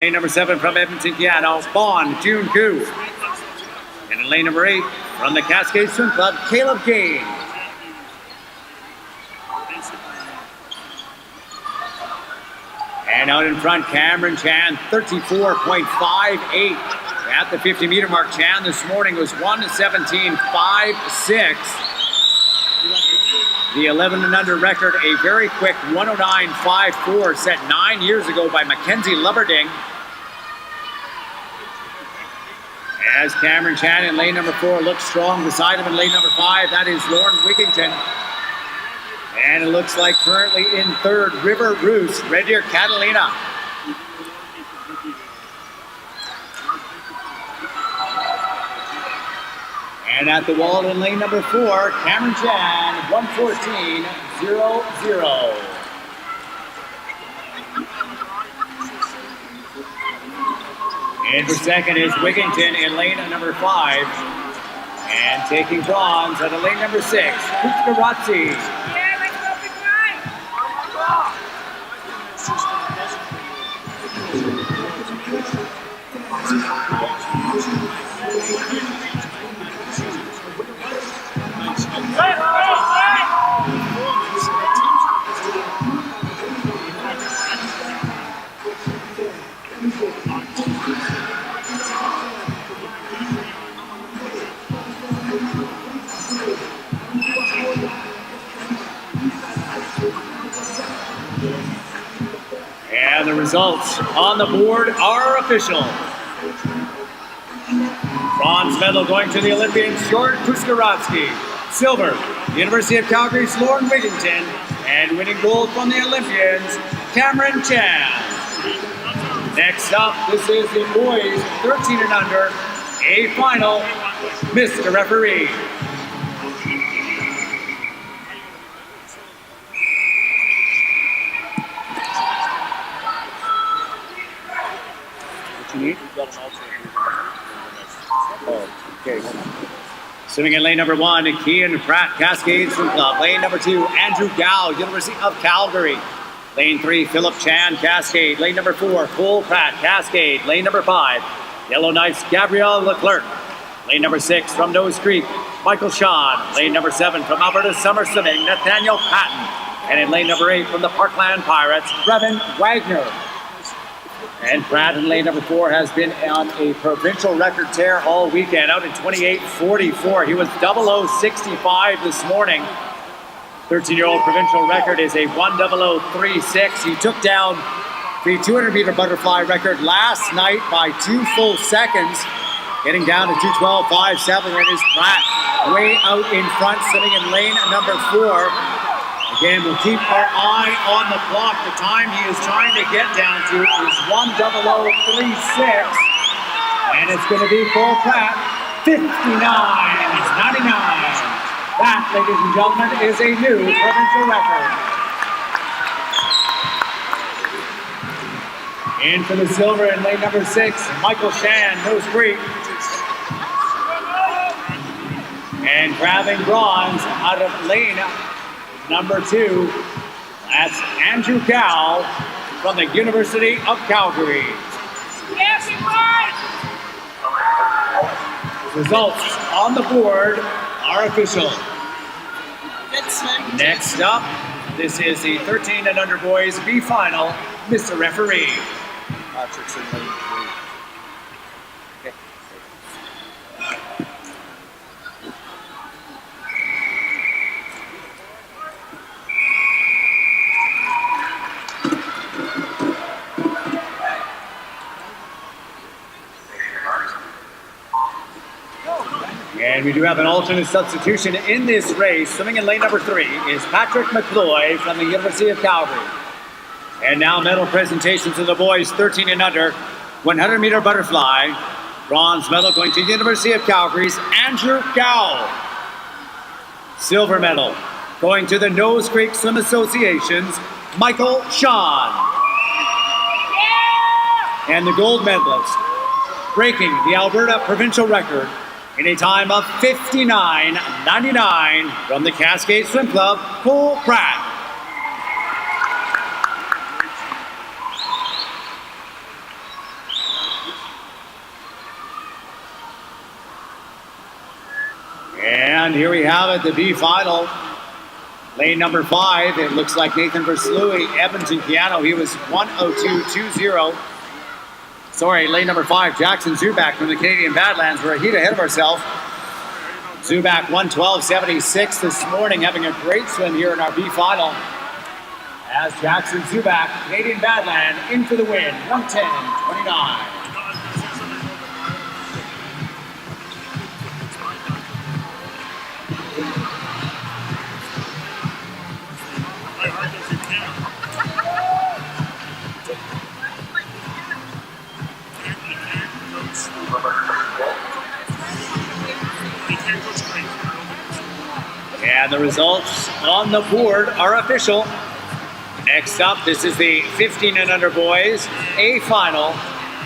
Lane number 7 from Edmonton, Canada, Bond June Koo. And in lane number 8 from the Cascade Swim Club, Caleb Gaines. And out in front, Cameron Chan, 34.58 at the 50-meter mark. Chan this morning was 1:17.56. The 11 and under record, a very quick 1:09.54, set 9 years ago by Mackenzie Lubberding. As Cameron Chan in lane number 4 looks strong beside him in lane number 5, that is Lauren Wigington. And it looks like currently in third, River Roos, Red Deer Catalina. And at the wall in lane number 4, Cameron Chan, 1:14.00. In for second is Wigington in lane number 5. And taking bronze at lane number 6, Kuskaratsi. And the results on the board are official. Bronze medal going to the Olympians, Short Kuskaratski. Silver, University of Calgary's Lauren Wigington. And winning gold from the Olympians, Cameron Chan. Next up, this is the boys 13 and under, a final, Mr. Referee. What you need? Oh, okay. Swimming in lane number 1, Kean Pratt, Cascade Swim Club. Lane number 2, Andrew Gow, University of Calgary. Lane 3, Philip Chan, Cascade. Lane number 4, Cole Pratt, Cascade. Lane number 5, Yellowknife's Gabrielle Leclerc. Lane number 6, from Nose Creek, Michael Sean. Lane number 7, from Alberta Summer Swimming, Nathaniel Patton. And in lane number 8, from the Parkland Pirates, Brevin Wagner. And Pratt in lane number 4 has been on a provincial record tear all weekend, out in 28:44. He was 00:65 this morning. 13-year-old provincial record is a 1:00:36. He took down the 200-meter butterfly record last night by 2 full seconds, getting down to 2:12.57. And is Pratt way out in front, sitting in lane number 4. Again, we'll keep our eye on the clock. The time he is trying to get down to is 1:00:36. And it's going to be Cole Pratt, 59.99. That, ladies and gentlemen, is a new provincial record. In for the silver in lane number 6, Michael Shan, Nose Creek. And grabbing bronze out of lane number 2, that's Andrew Gow from the University of Calgary. Results on the board are official. Next up, this is the 13 and under boys B final, Mr. Referee. Patrick's in lane 3. Okay. And we do have an alternate substitution in this race. Swimming in lane number 3 is Patrick McCloy from the University of Calgary. And now medal presentation to the boys 13 and under, 100-meter butterfly. Bronze medal going to the University of Calgary's Andrew Gow. Silver medal going to the Nose Creek Swim Association's Michael Sean. And the gold medalist, breaking the Alberta provincial record in a time of 59.99 from the Cascade Swim Club, Cole Pratt. And here we have it, the B final. Lane number 5, it looks like Nathan Versluy, Edmonton Piano, he was 1:02.20. Sorry, lane number 5, Jackson Zubak from the Canadian Badlands. We're a heat ahead of ourselves. Zubak 1:12.76 this morning, having a great swim here in our B final. As Jackson Zubak, Canadian Badland, in for the win, 1:10.29. And the results on the board are official. Next up, this is the 15 and under boys, A final,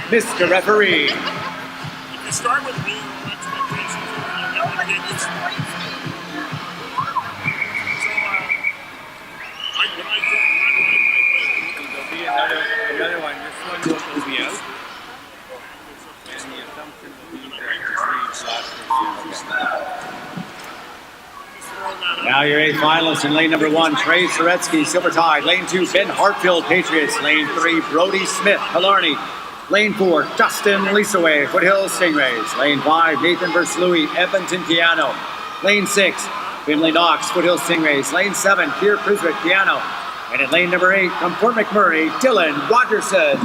Mr. Referee. If you start with me, expectations, you're going to get this. So, when I get There'll be another one. This one will be out. And the assumption will be that the stage last. Now your 8 finalists in lane number 1, Trey Soretsky, Silver Tide. Lane 2, Ben Hartfield, Patriots. Lane 3, Brody Smith, Killarney. Lane 4, Justin Leasaway, Foothills Stingrays. Lane 5, Nathan Versluy, Edmonton Piano. Lane 6, Finley Knox, Foothills Stingrays. Lane 7, Kier Priswick, Piano. And in lane number 8, from Fort McMurray, Dylan Rogerson.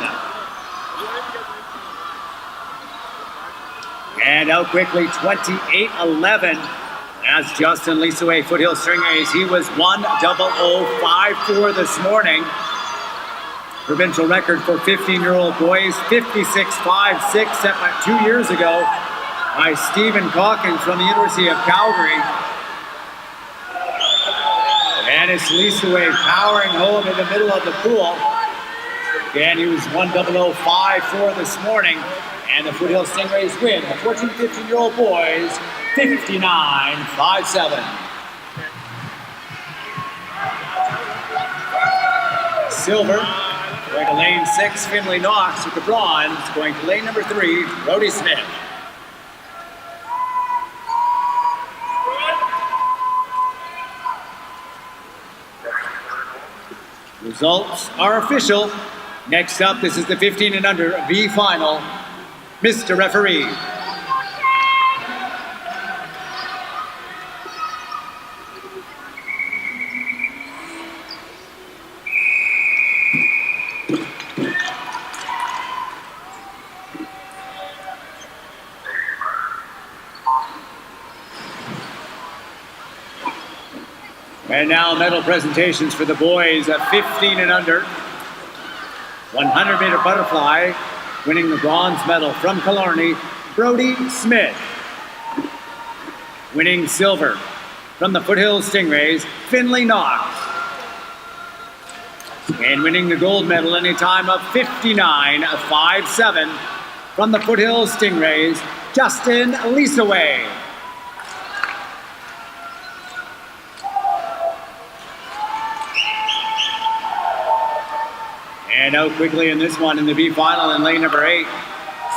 And out quickly, 28-11. As Justin Leasaway, Foothills Stingrays, he was 1:00.54 this morning. Provincial record for 15-year-old boys, 56.56, set back 2 years ago by Stephen Calkins from the University of Calgary. And it's Leasaway powering home in the middle of the pool. Again, he was 1:00.54 this morning. And the Foothills Stingrays win the 14, 15-year-old boys 59.57. Silver going to lane 6, Finley Knox, with the bronze going to lane number 3, Brody Smith. Results are official. Next up, this is the 15 and under B final. Mr. Referee. And now medal presentations for the boys at 15 and under. 100-meter butterfly, winning the bronze medal from Killarney, Brody Smith. Winning silver from the Foothills Stingrays, Finley Knox. And winning the gold medal in a time of 59.57 from the Foothills Stingrays, Justin Leasaway. And out quickly in this one in the B final in lane number 8,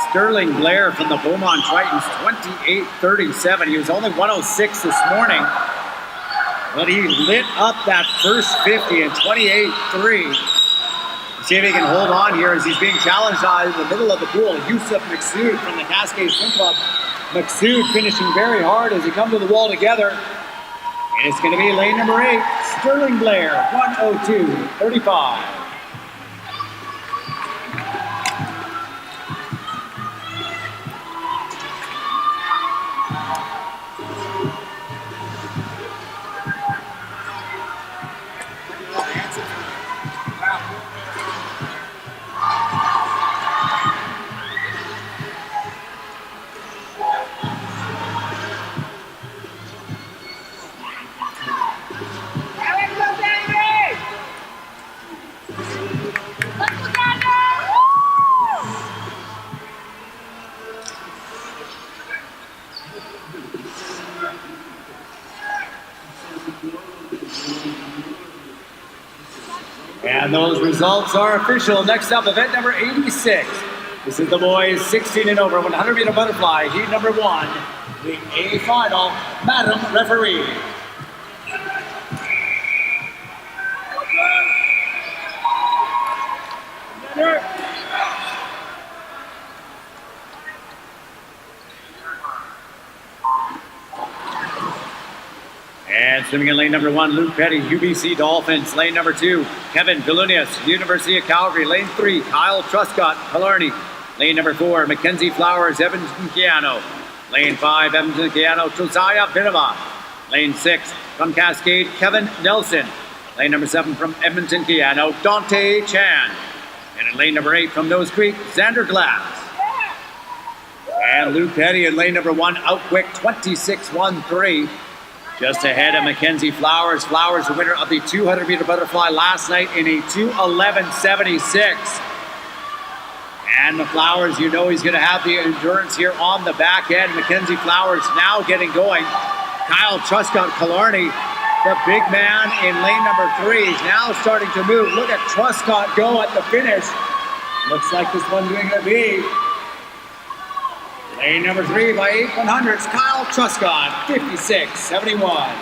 Sterling Blair from the Beaumont Tritons, 28.37. He was only 1:06 this morning, but he lit up that first 50 in 28.3. See if he can hold on here as he's being challenged out in the middle of the pool. Yusuf Maksoud from the Cascade Swim Club. Maksoud finishing very hard as he come to the wall together. And it's going to be lane number 8, Sterling Blair, 1:02.35. And those results are official. Next up, event number 86. This is the boys 16 and over, 100-meter butterfly, heat number 1. The A final, Madam Referee. And swimming in lane number 1, Luke Petty, UBC Dolphins. Lane number 2, Kevin Vilunius, University of Calgary. Lane 3, Kyle Truscott, Killarney. Lane number 4, Mackenzie Flowers, Edmonton Keano. Lane 5, Edmonton Keano, Josiah Binema. Lane 6, from Cascade, Kevin Nelson. Lane number 7, from Edmonton Keano, Dante Chan. And in lane number 8, from Nose Creek, Xander Glass. And Luke Petty in lane number 1, out quick, 26-1-3. Just ahead of Mackenzie Flowers. Flowers, the winner of the 200-meter butterfly last night in a 2:11.76. And the Flowers, you know he's going to have the endurance here on the back end. Mackenzie Flowers now getting going. Kyle Truscott Killarney, the big man in lane number 3, is now starting to move. Look at Truscott go at the finish. Looks like this one's going to be lane number 3 by 8/100ths, Kyle Truscott, 56.71.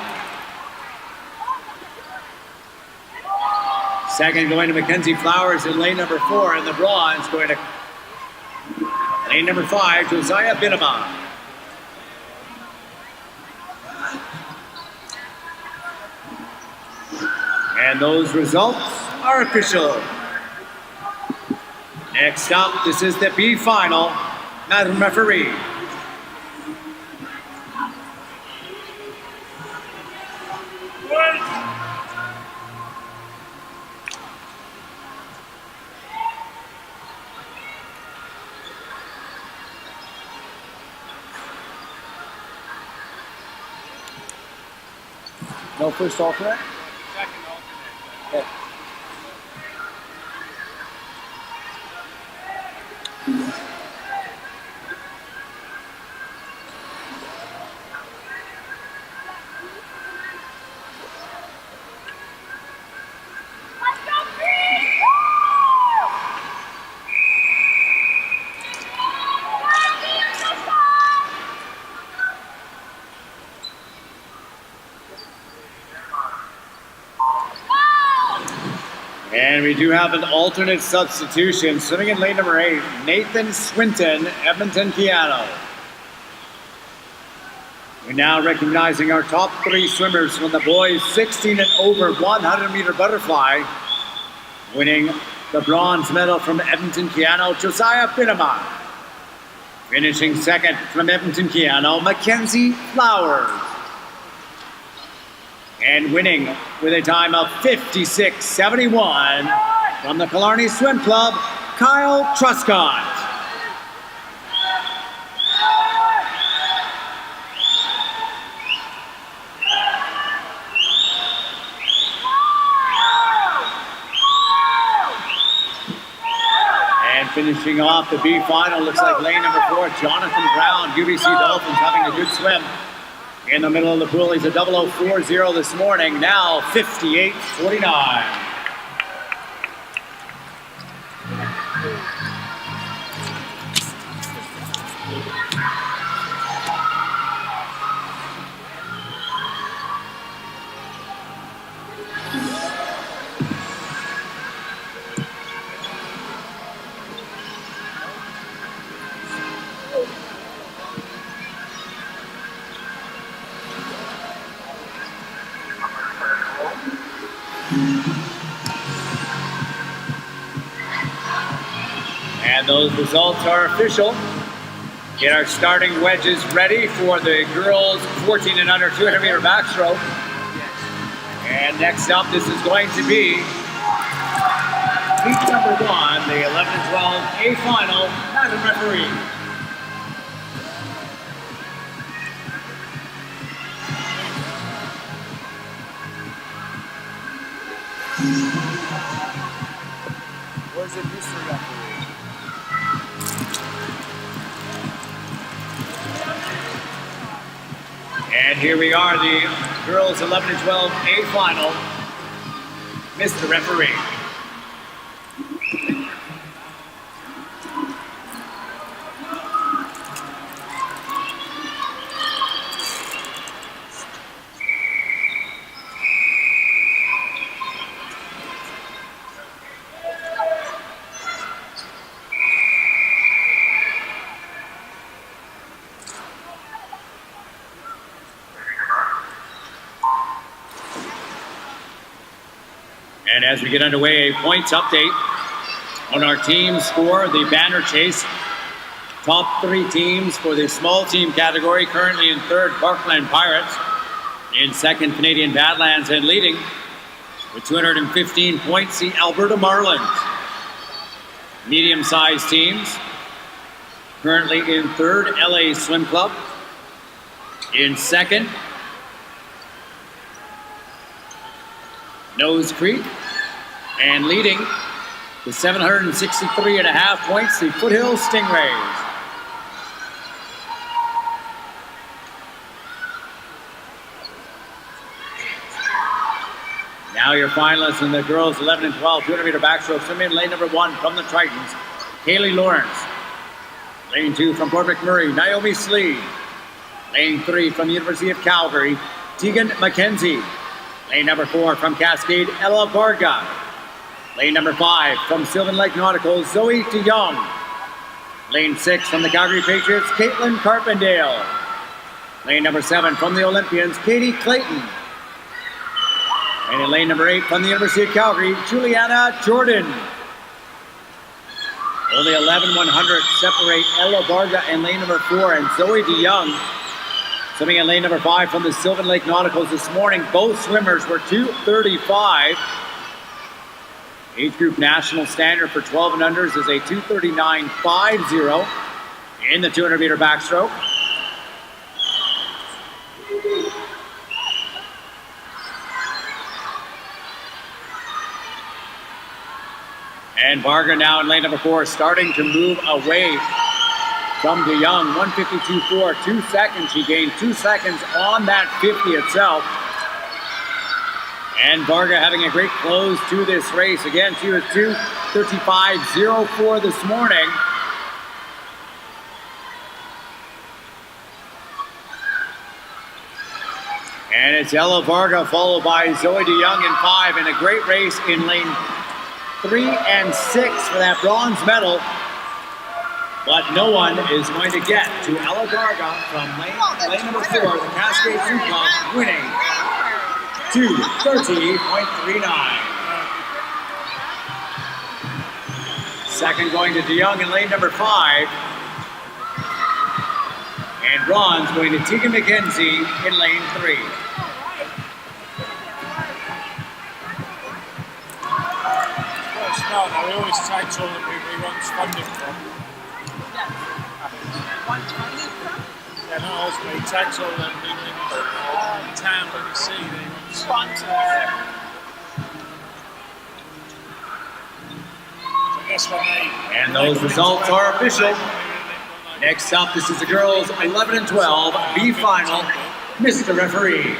Second going to Mackenzie Flowers in lane number 4, and the bronze going to lane number 5, Josiah Binema. And those results are official. Next up, this is the B final. Madam Referee. No first alternate? Second alternate. Okay. And we do have an alternate substitution. Swimming in lane number 8, Nathan Swinton, Edmonton Keano. We're now recognizing our top 3 swimmers from the boys 16 and over 100-meter butterfly. Winning the bronze medal from Edmonton Keano, Josiah Binema. Finishing second from Edmonton Keano, Mackenzie Flowers. And winning with a time of 56.71 from the Killarney Swim Club, Kyle Truscott. And finishing off the B final, looks like lane number 4, Jonathan Brown, UBC Dolphins, having a good swim. In the middle of the pool, he's a 0040 this morning, now 58.49. And those results are official. Get our starting wedges ready for the girls 14 and under 200-meter backstroke. And next up, this is going to be heat number 1, the 11 and 12 A final, Madam Referee. Where's the mystery referee? And here we are, the girls 11 and 12 A final. Mr. Referee. And as we get underway, a points update on our team score, the banner chase. Top 3 teams for the small team category. Currently in third, Parkland Pirates. In second, Canadian Badlands. And leading with 215 points, the Alberta Marlins. Medium-sized teams. Currently in third, LA Swim Club. In second, Nose Creek. And leading with 763.5 points, the Foothills Stingrays. Now your finalists in the girls 11 and 12, 200-meter backstroke. Swim in lane number 1 from the Tritons, Kaylee Lawrence. Lane 2 from Port McMurray, Naomi Slee. Lane 3 from the University of Calgary, Tegan McKenzie. Lane number 4 from Cascade, Ella Varga. Lane number 5 from Sylvan Lake Nautical, Zoe DeYoung. Lane 6 from the Calgary Patriots, Caitlin Carpendale. Lane number 7 from the Olympians, Katie Clayton. And in lane number 8 from the University of Calgary, Juliana Jordan. Only 11/100 separate Ella Varga in lane number 4 and Zoe DeYoung. Swimming in lane number 5 from the Sylvan Lake Nauticals this morning. Both swimmers were 2:35. Age group national standard for 12 and unders is a 2:39.50 in the 200-meter backstroke. And Varga now in lane number 4, starting to move away from DeYoung. 1:52.4, 2 seconds. She gained 2 seconds on that 50 itself. And Varga having a great close to this race. Again, she was 2:35.04 this morning. And it's Ella Varga followed by Zoe DeYoung in 5, and a great race in lane 3 and 6 for that bronze medal. But no one is going to get to Ella Varga from lane number 4, the Cascade Swim Club, winning 2:30.39. Second going to DeYoung in lane number 5. And bronze going to Tegan McKenzie in lane 3. No, we always tag all that we want funding from. Yeah, not us, but he tags all them people in town when you see they want sponsors. I guess when they... And those results are official. Next up, this is the girls 11 and 12, B final, Mr. Referee.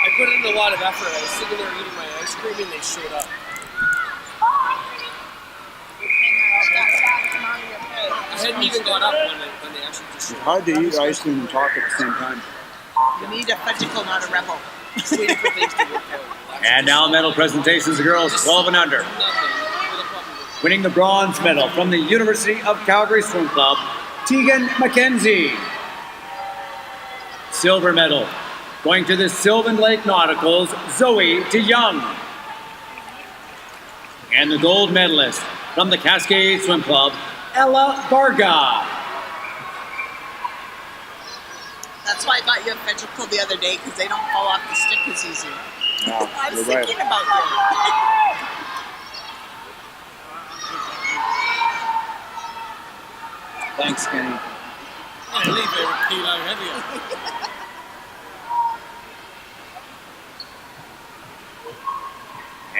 I put in a lot of effort. I was sitting there eating my ice cream and they showed up. I hadn't even got up when they actually just showed up. It's hard to eat ice cream and talk at the same time. You need a fudgicle, not a rebel. Just waiting for things to work out. And now medal presentations, the girls 12 and under. Winning the bronze medal from the University of Calgary Swim Club, Tegan McKenzie. Silver medal going to the Sylvan Lake Nauticals, Zoe DeYoung. And the gold medalist from the Cascade Swim Club, Ella Varga. That's why I got you a fudgicle the other day, because they don't fall off the stick as easy. No, I was you're right. thinking about you. Thanks, Kenny. Yeah, leave it a kilo heavier.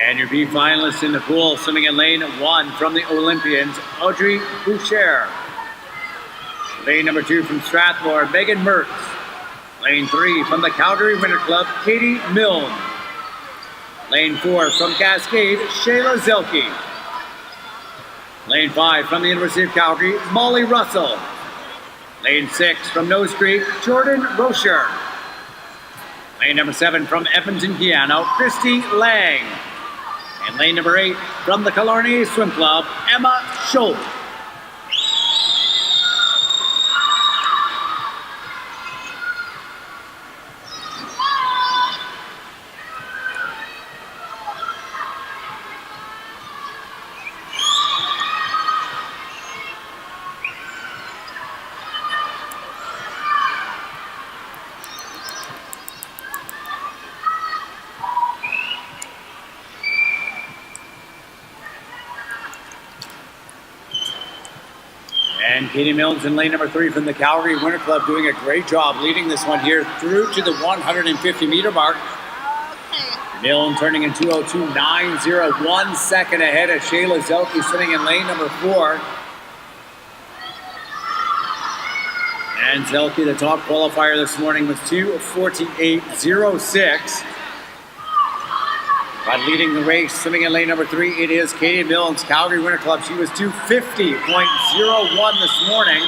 And your B finalists in the pool, swimming in lane 1 from the Olympians, Audrey Boucher. Lane number 2 from Strathmore, Megan Mertz. Lane 3 from the Calgary Winter Club, Katie Milne. Lane 4 from Cascade, Shayla Zelke. Lane 5 from the University of Calgary, Molly Russell. Lane 6 from Nose Creek, Jordan Rocher. Lane number 7 from Edmonton Piano, Christy Lang. And lane number 8 from the Killarney Swim Club, Emma Schultz. And Katie Mills in lane number 3 from the Calgary Winter Club doing a great job leading this one here through to the 150-meter mark. Okay. Milne turning in 2:02.90, 1 second ahead of Shayla Zelke sitting in lane number 4. And Zelke, the top qualifier this morning, was 2:48.06. But leading the race, swimming in lane number 3, it is Katie Milnes, Calgary Winter Club. She was 2:50.01 this morning.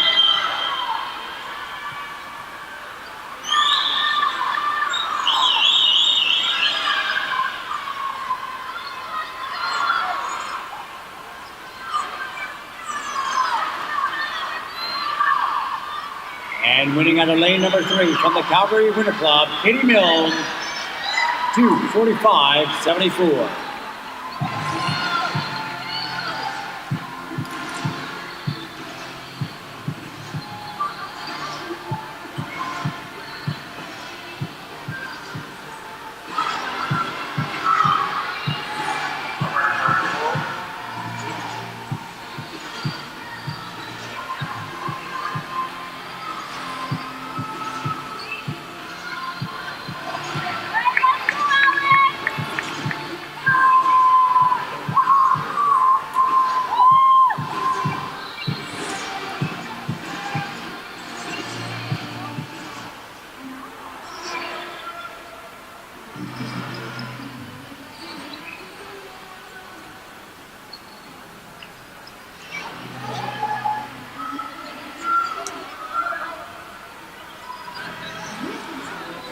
And winning out of lane number 3 from the Calgary Winter Club, Katie Milne, 2:45.74.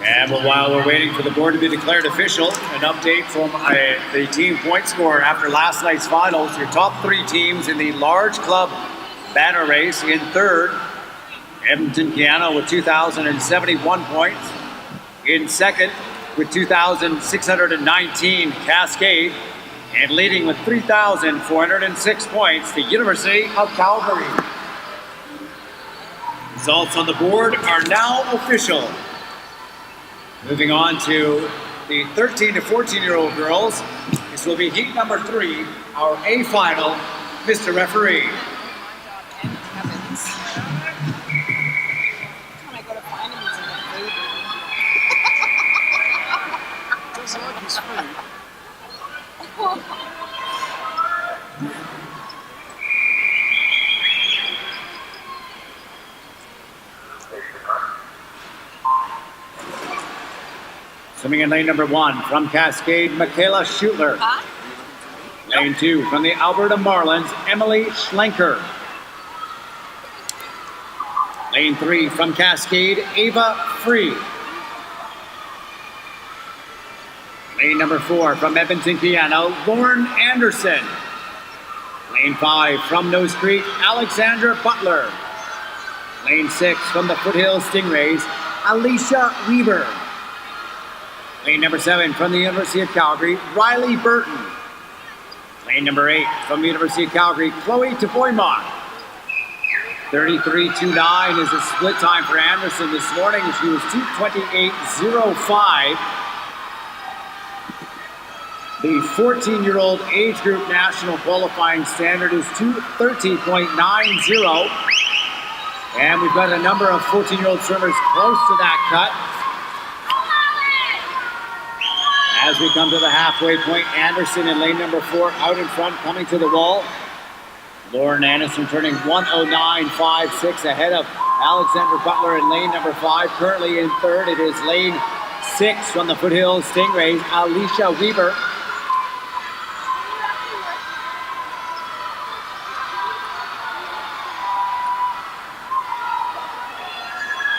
And while we're waiting for the board to be declared official, an update from the team point score after last night's finals. Your top 3 teams in the large club banner race. In third, Edmonton Piano with 2,071 points. In second, with 2,619, Cascade. And leading with 3,406 points, the University of Calgary. Results on the board are now official. Moving on to the 13 to 14-year-old girls. This will be heat number 3, our A final, Mr. Referee. And Evans. When I go to find him, he's in the food. Doesn't like his food. Swimming in lane number 1 from Cascade, Michaela Schutler. Huh? Lane 2 from the Alberta Marlins, Emily Schlenker. Lane 3 from Cascade, Ava Free. Lane number 4 from Edmonton Piano, Lauren Anderson. Lane 5 from Nose Creek, Alexandra Butler. Lane 6 from the Foothills Stingrays, Alicia Weaver. Lane number 7 from the University of Calgary, Riley Burton. Lane number 8 from the University of Calgary, Chloe Tavoymont. 33.29 is the split time for Anderson this morning. She was 2:28.05. The 14-year-old age group national qualifying standard is 2:30.90. And we've got a number of 14-year-old swimmers close to that cut. As we come to the halfway point, Anderson in lane number 4 out in front, coming to the wall. Lauren Anderson turning 1:09.56 ahead of Alexandra Butler in lane number 5. Currently in third, it is lane 6 from the Foothills Stingrays, Alicia Weaver.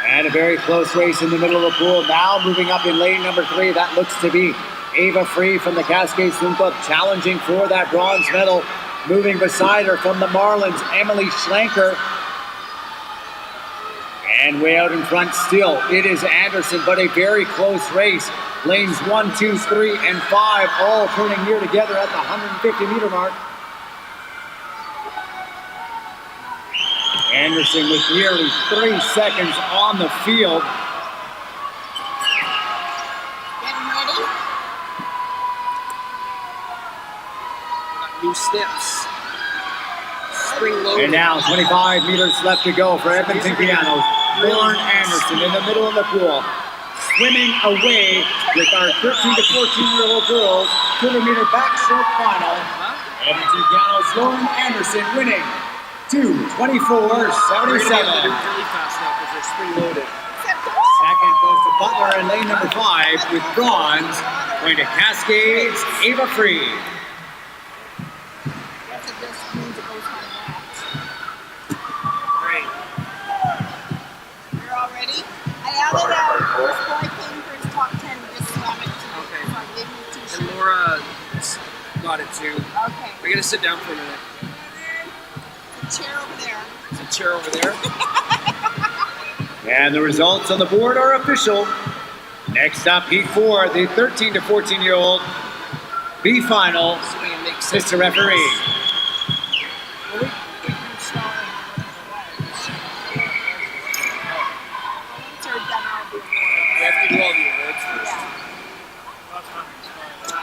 And a very close race in the middle of the pool. Now moving up in lane number 3, that looks to be Ava Free from the Cascade Swim Club, challenging for that bronze medal. Moving beside her from the Marlins, Emily Schlenker. And way out in front still, it is Anderson, but a very close race. Lanes 1, 2, 3, and 5 all turning near together at the 150-meter mark. Anderson with nearly 3 seconds on the field. Getting ready. New steps. spring-loaded. And now 25 meters left to go for Edmonton Pianos. Lauren Anderson in the middle of the pool. Swimming away with our 13 to 14-year-old girls. 200-meter backstroke final. Edmonton Pianos, Lauren Anderson winning 2:24.77. Really fast now because they're spring-loaded. Second goes to Butler in lane number 5 with bronze. Going to Cascade's Ava Free. Great. You're all ready? I added first boy came for his top 10, just swam it to me. Okay. So I gave him a t-shirt. And Laura got it too. Okay. We're gonna sit down for a minute. The chair over there. There's a chair over there. And the results on the board are official. Next up, Heat 4, the 13 to 14-year-old B final. Assuming it makes sense. Mr. Referee. We can start. Once we're done, I'll be awarded. We have to do all the awards first. Yeah. I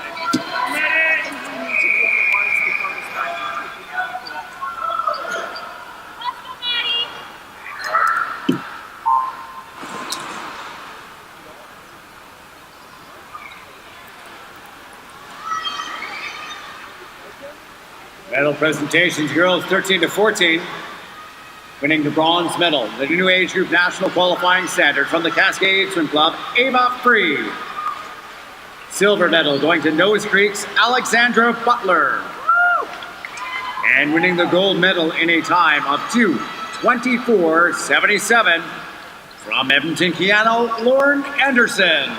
think we need to do the awards before we start taking out the pool. Medal presentations, girls 13 to 14. Winning the bronze medal, the new age group national qualifying standard from the Cascade Swim Club, Ava Free. Silver medal going to Nose Creek's Alexandra Butler. And winning the gold medal in a time of 2:24.77 from Edmonton Piano, Lauren Anderson.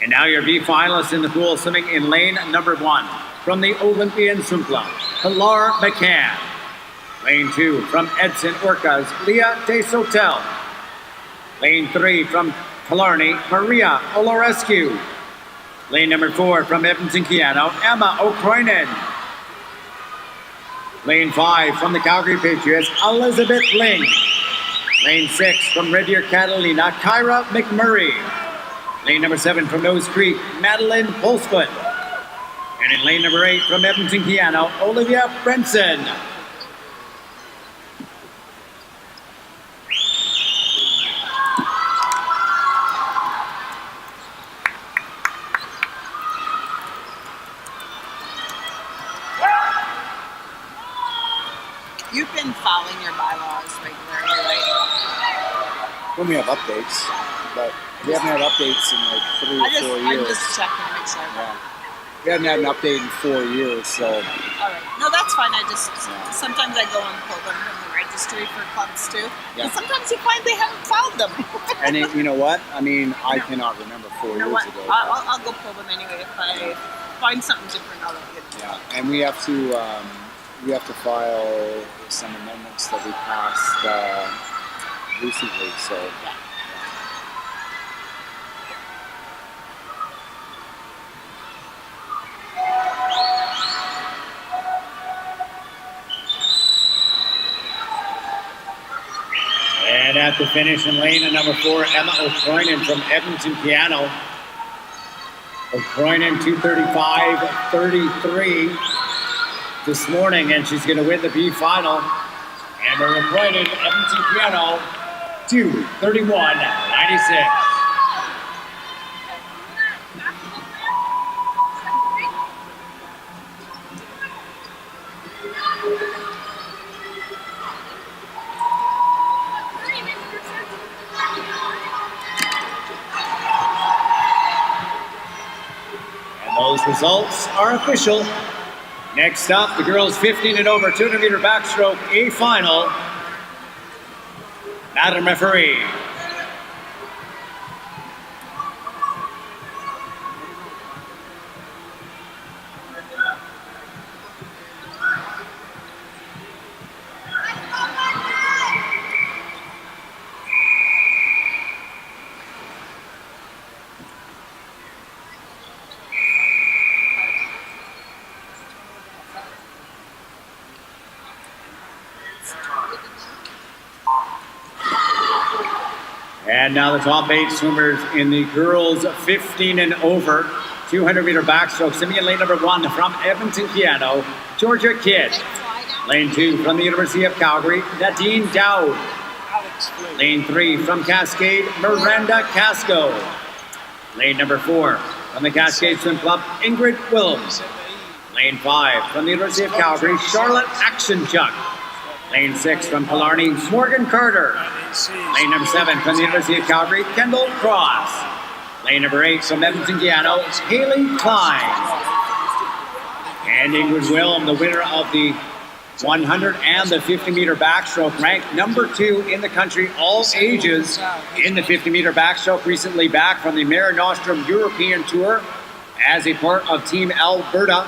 And now your B finalists in the pool swimming in lane number 1 from the Olympian Swim Club, Pilar McCann. Lane 2 from Edson Orcas, Leah De Sotel. Lane 3 from Killarney, Maria Olorescu. Lane number 4 from Edmonton Piano, Emma O'Croynan. Lane 5 from the Calgary Patriots, Elizabeth Ling. Lane 6 from Red Deer Catalina, Kyra McMurray. Lane number 7 from Nose Creek, Madeline Holsfoot. And in lane number 8 from Edmonton Piano, Olivia Brenson. You've been following your bylaws regularly, right? When we have updates, but we haven't had updates in like 3 or 4 I'm years. just checking to make sure. Yeah. We haven't had an update in 4 years, so All right. No, that's fine. I just sometimes I go and pull them from the registry for clubs too. Yeah. And sometimes you find they haven't filed them. and you know what? I mean, I cannot remember 4 You know years what? ago. I'll go pull them anyway. If I find something different, I'll let you know. Yeah, and we have to file some amendments that we passed recently. So And at the finish in lane number 4, Emma O'Croynan from Edmonton Piano. O'Croynan 2:35.33 this morning, and she's going to win the B final. Emma O'Croynan, Edmonton Piano, 2:31.96. Those results are official. Next up, the girls 15 and over 200-meter backstroke A final. Madam Referee. And now the top 8 swimmers in the girls 15 and over 200-meter backstroke. Swimming in lane number 1 from Edmonton, Piano, Georgia Kidd. Lane 2 from the University of Calgary, Nadine Dowd. Lane 3 from Cascade, Miranda Casco. Lane number 4 from the Cascade Swim Club, Ingrid Willems. Lane 5 from the University of Calgary, Charlotte Actionchuk. Lane 6 from Killarney, Morgan Carter. Lane number 7 from the University of Calgary, Kendall Cross. Lane number 8 from Edmonton, Guyana, Haley Klein. And Ingrid Willem, the winner of the 100 and the 50-meter backstroke, ranked number 2 in the country, all ages, in the 50-meter backstroke, recently back from the Mare Nostrum European Tour as a part of Team Alberta.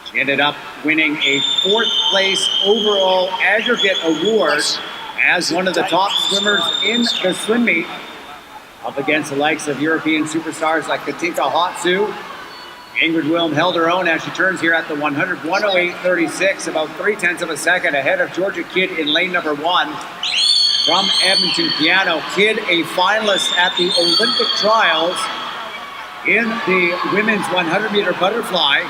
She ended up winning a 4th place overall aggregate award as one of the top swimmers in the swim meet, up against the likes of European superstars like Katinka Hotsu. Ingrid Willem held her own as she turns here at the 100, 108.36, about 0.3 of a second ahead of Georgia Kidd in lane number 1 from Edmonton, Piano. Kidd, a finalist at the Olympic trials in the women's 100-meter butterfly.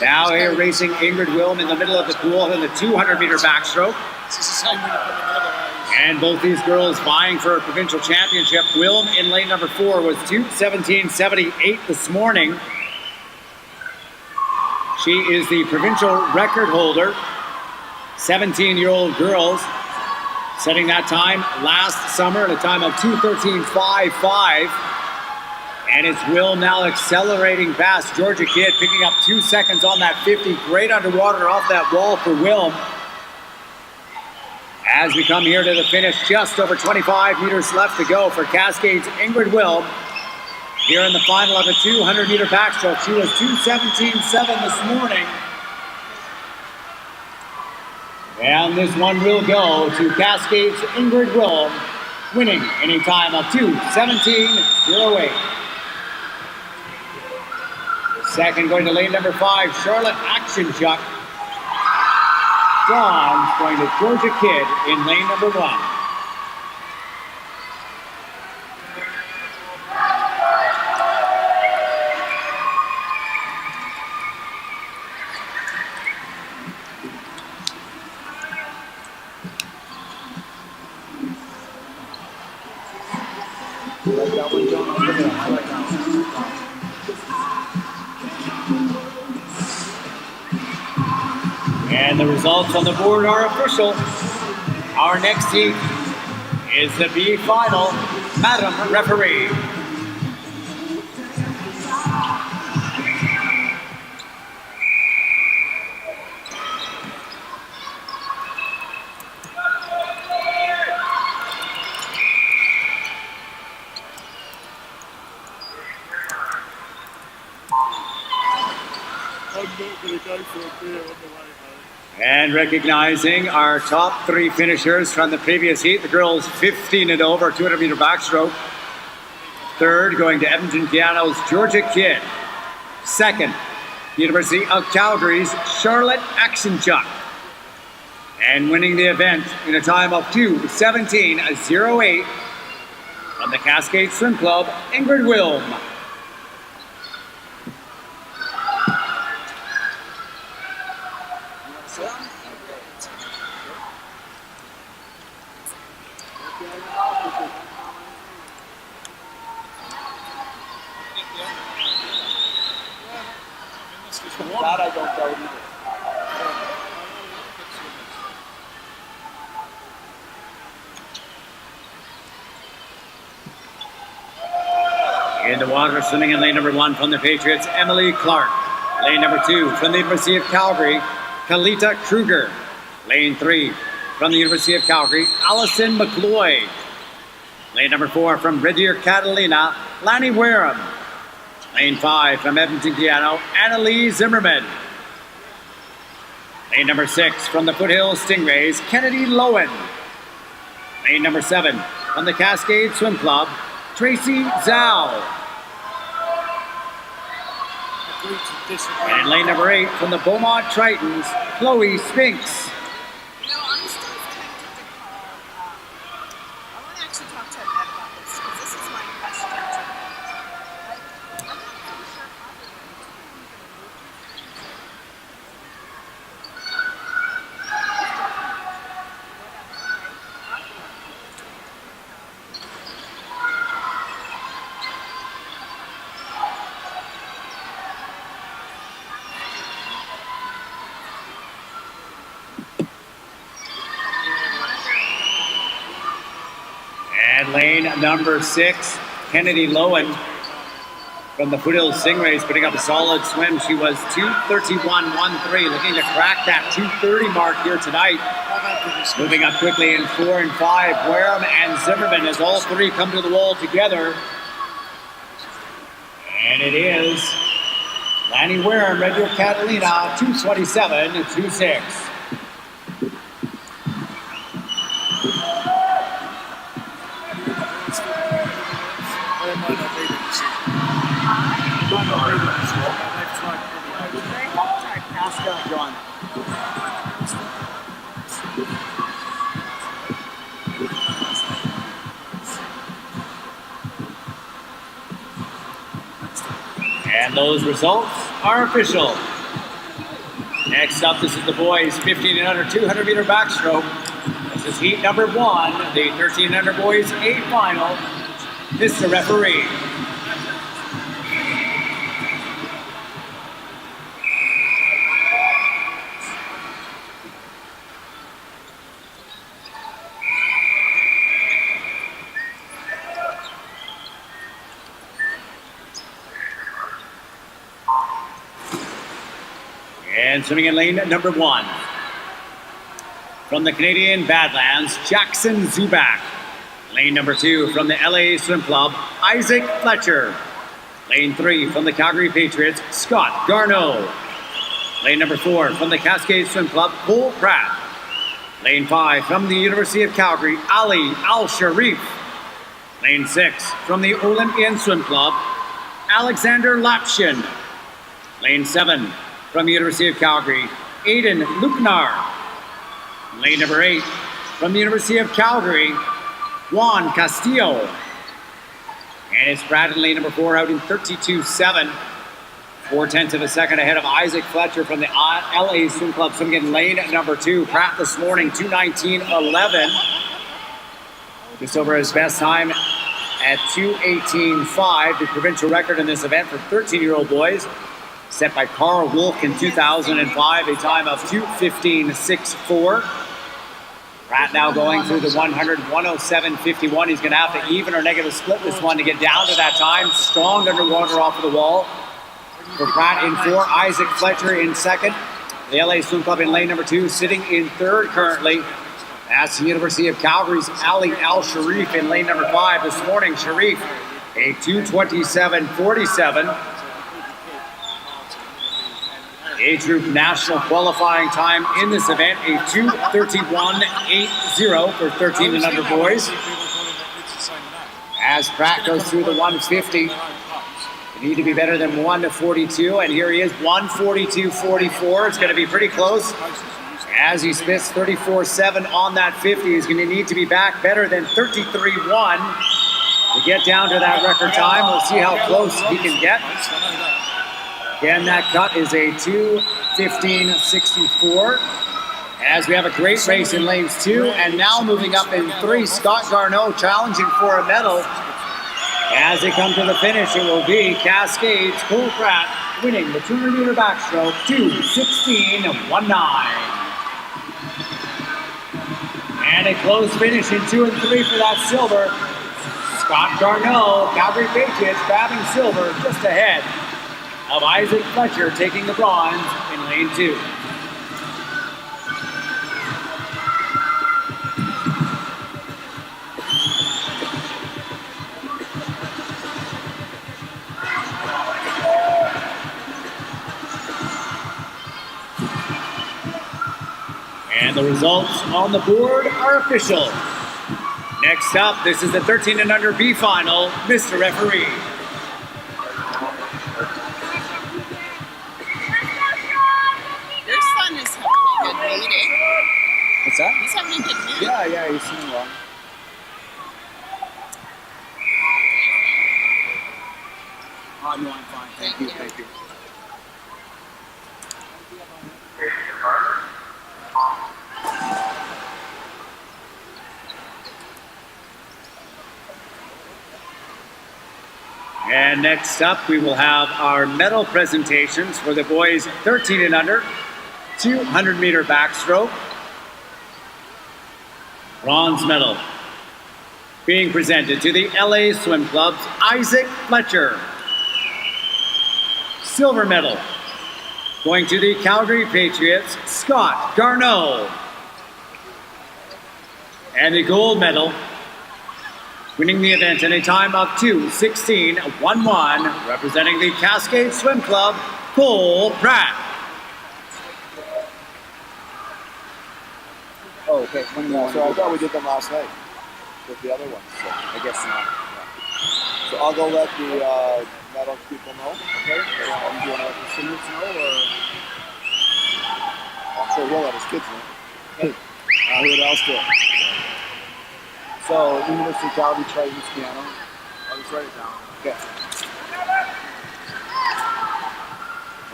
Now here racing Ingrid Willem in the middle of the pool in the 200-meter backstroke. And both these girls vying for a provincial championship. Willem in lane number 4 was 2:17.78 this morning. She is the provincial record holder. 17-year-old girls setting that time last summer at a time of 2:13.55. And it's Willem now accelerating past Georgia Kidd, picking up 2 seconds on that 50. Great underwater off that wall for Willem. As we come here to the finish, just over 25 meters left to go for Cascade's Ingrid Willem. Here in the final of a 200-meter backstroke, she was 2:17.7 this morning. And this one will go to Cascade's Ingrid Willem, winning in a time of 2:17.08. Second going to lane number 5, Charlotte Actionchuk. Dawn's going to Georgia Kidd in lane number 1. And the results on the board are official. Our next heat is the B final. Madam Referee. And recognizing our top 3 finishers from the previous heat, the girls 15 and over, 200-meter backstroke. Third, going to Edmonton Piano's Georgia Kidd. Second, University of Calgary's Charlotte Actionchuk. And winning the event in a time of 2:17.08 from the Cascade Swim Club, Ingrid Willem. That I don't know either. In the water, swimming in lane number 1 from the Patriots, Emily Clark. Lane number 2 from the University of Calgary, Kalita Kruger. Lane 3 from the University of Calgary, Allison McCloy. Lane number 4 from Red Deer, Catalina, Lanny Wareham. Lane 5 from Edmonton, Piano, Annalie Zimmerman. Lane number 6 from the Foothills Stingrays, Kennedy Lowen. Lane number 7 from the Cascade Swim Club, Tracy Zhao. And in lane number 8 from the Beaumont Tritons, Chloe Spinks. You know, I'm still tempted to call. I want to actually talk to Annette about this because this is my question to her. I'm not really sure Lane number 6, Kennedy Lowen from the Foothills Stingrays, putting up a solid swim. She was 2:31.13, looking to crack that 2:30 mark here tonight. Moving up quickly in 4 and 5, Wareham and Zimmerman as all three come to the wall together. And it is Lanny Wareham, Red Deer Catalina, 2:27.26. John. And those results are official. Next up, this is the boys 15 and under 200 meter backstroke. This is heat number 1, the 13 and under boys 8 final. Mr. Referee. And swimming in lane number 1. From the Canadian Badlands, Jackson Zubak. Lane number 2 from the LA Swim Club, Isaac Fletcher. Lane 3 from the Calgary Patriots, Scott Garneau. Lane number 4 from the Cascade Swim Club, Cole Pratt. Lane 5 from the University of Calgary, Ali Al-Sharif. Lane 6 from the Olympian Swim Club, Alexander Lapshin. Lane 7 from the University of Calgary, Aiden Luknar. Lane number 8 from the University of Calgary, Juan Castillo. And it's Pratt in lane number 4 out in 32.7. 4/10 of a second ahead of Isaac Fletcher from the LA Swim Club. Swimming in lane number 2. Pratt this morning, 2:19.11. Just over his best time at 2:18.5. The provincial record in this event for 13-year-old boys, set by Carl Wolk in 2005, a time of 2:15.64. Pratt now going through the 100, 107.51. He's going to have to even or negative split this one to get down to that time. Strong underwater off of the wall. For Pratt in 4, Isaac Fletcher in 2nd. The LA Swim Club in lane number 2, sitting in 3rd currently. That's the University of Calgary's Ali Al-Sharif in lane number 5 this morning. Sharif, a 2:27.47. Age group national qualifying time in this event, a 2:31.80 for 13 and under boys. As Pratt goes through the 150, they need to be better than 1:42, and here he is, 1:42.44. It's going to be pretty close. As he spits 34.7 on that 50, he's going to need to be back better than 33.1 to get down to that record time. We'll see how close he can get. Again, that cut is a 2:15.64. As we have a great race in lanes 2, and now moving up in 3, Scott Garneau challenging for a medal. As they come to the finish, it will be Cascade's Cole Pratt winning the 200-meter backstroke, 2:16.19. And a close finish in 2 and 3 for that silver. Scott Garneau, Calgary Patriots, grabbing silver just ahead of Isaac Fletcher taking the bronze in lane 2. And the results on the board are official. Next up, this is the 13 and under B final, Mr. Referee. What's that? He's having a good meeting. Yeah, he's singing well. Oh, no, I'm fine. Thank you. And next up, we will have our medal presentations for the boys 13 and under, 200-meter backstroke. Bronze medal Being presented to the LA Swim Club's Isaac Fletcher. Silver medal going to the Calgary Patriots, Scott Garneau. And the gold medal, winning the event in a time of 2:16.11, representing the Cascade Swim Club, Cole Pratt. Oh, okay. So I thought we did them last night with the other ones. So I guess not. Yeah. So I'll go let the medal people know. Okay. Do you want to let the seniors know, or I'm sure we'll let his kids know. Hey, who else do it? So University of Calgary Tritons piano. I'll just write it down. Okay.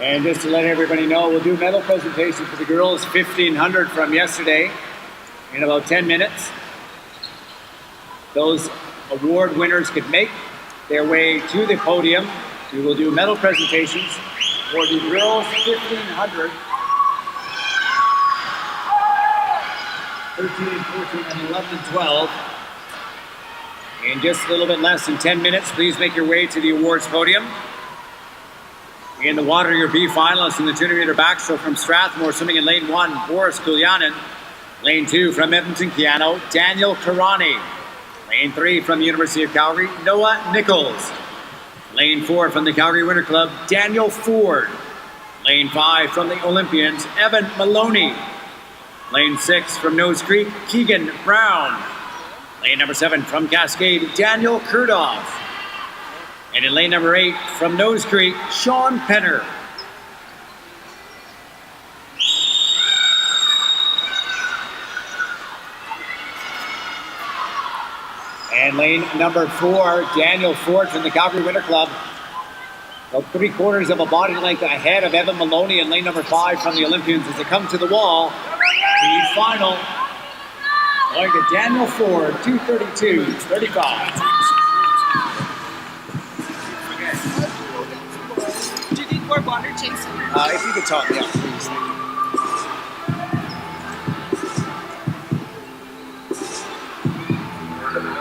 And just to let everybody know, we'll do medal presentation for the girls 1500 from yesterday in about 10 minutes. Those award winners could make their way to the podium. We will do medal presentations for the girls 1500, 13, 14, and 11 and 12. In just a little bit less than 10 minutes, please make your way to the awards podium. In the water, your B finalists in the 200-meter backstroke from Strathmore, swimming in lane 1, Boris Kulyanin. Lane 2 from Edmonton Kiano, Daniel Karani. Lane 3 from the University of Calgary, Noah Nichols. Lane 4 from the Calgary Winter Club, Daniel Ford. Lane 5 from the Olympians, Evan Maloney. Lane 6 from Nose Creek, Keegan Brown. Lane number 7 from Cascade, Daniel Kurdoff. And in lane number 8 from Nose Creek, Sean Penner. And lane number 4, Daniel Ford from the Calgary Winter Club. About 3/4 of a body length ahead of Evan Maloney in lane number 5 from the Olympians as they come to the wall. The final going to Daniel Ford, 2:32.35. Do you need more water, Jason? If you could talk, yeah, please. Thank you.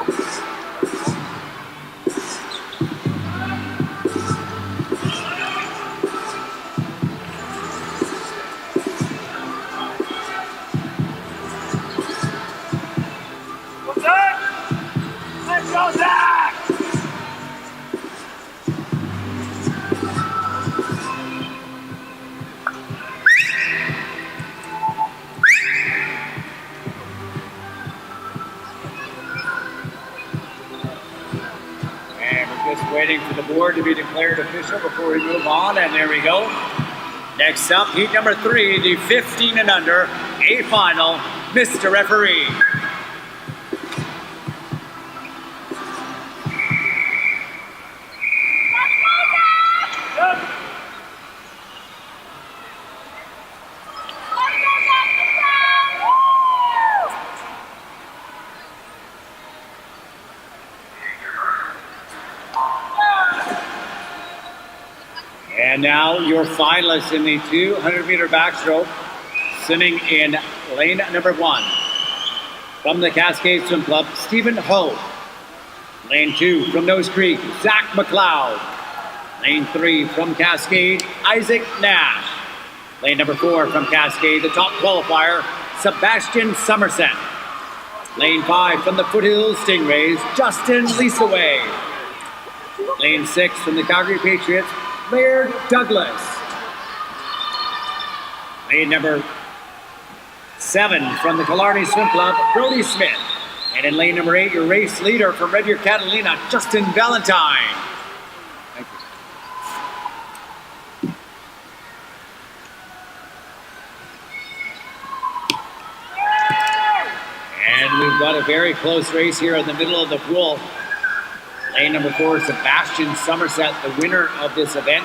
Waiting for the board to be declared official before we move on, and there we go. Next up, heat number 3, the 15 and under, A final, Mr. Referee. And now your finalists in the 200-meter backstroke, swimming in lane number 1. From the Cascade Swim Club, Stephen Ho. Lane 2 from Nose Creek, Zach McLeod. Lane 3 from Cascade, Isaac Nash. Lane number 4 from Cascade, the top qualifier, Sebastian Somerset. Lane 5 from the Foothills Stingrays, Justin Leasaway. Lane 6 from the Calgary Patriots, Laird Douglas. Lane number 7 from the Killarney Swim Club, Brody Smith. And in lane number 8, your race leader from Red Deer Catalina, Justin Valentine. Thank you. And we've got a very close race here in the middle of the pool. Lane number 4, Sebastian Somerset, the winner of this event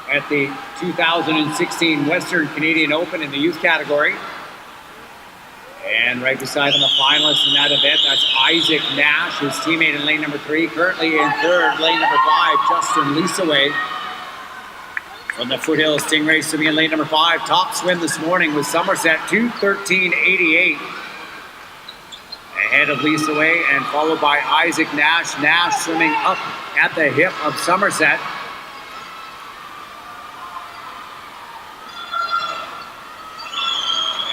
at the 2016 Western Canadian Open in the youth category. And right beside him, a finalist in that event, that's Isaac Nash, his teammate in lane number 3. Currently in third, lane number 5, Justin Leasaway. From the Foothills Stingrays, swimming in lane number 5. Top swim this morning with Somerset, 2:13.88. ahead of Lisa Way and followed by Isaac Nash. Nash swimming up at the hip of Somerset.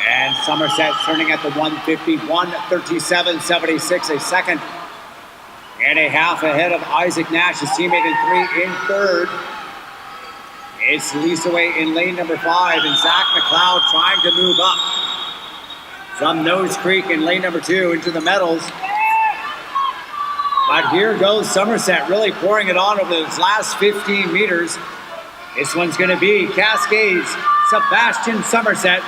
And Somerset turning at the 150, 1:37.76, a second and a half ahead of Isaac Nash, his teammate in 3. In third, it's Lisa Way in lane number 5, and Zach McLeod trying to move up from Nose Creek in lane number 2 into the medals. But here goes Somerset really pouring it on over those last 15 meters. This one's going to be Cascade's Sebastian Somerset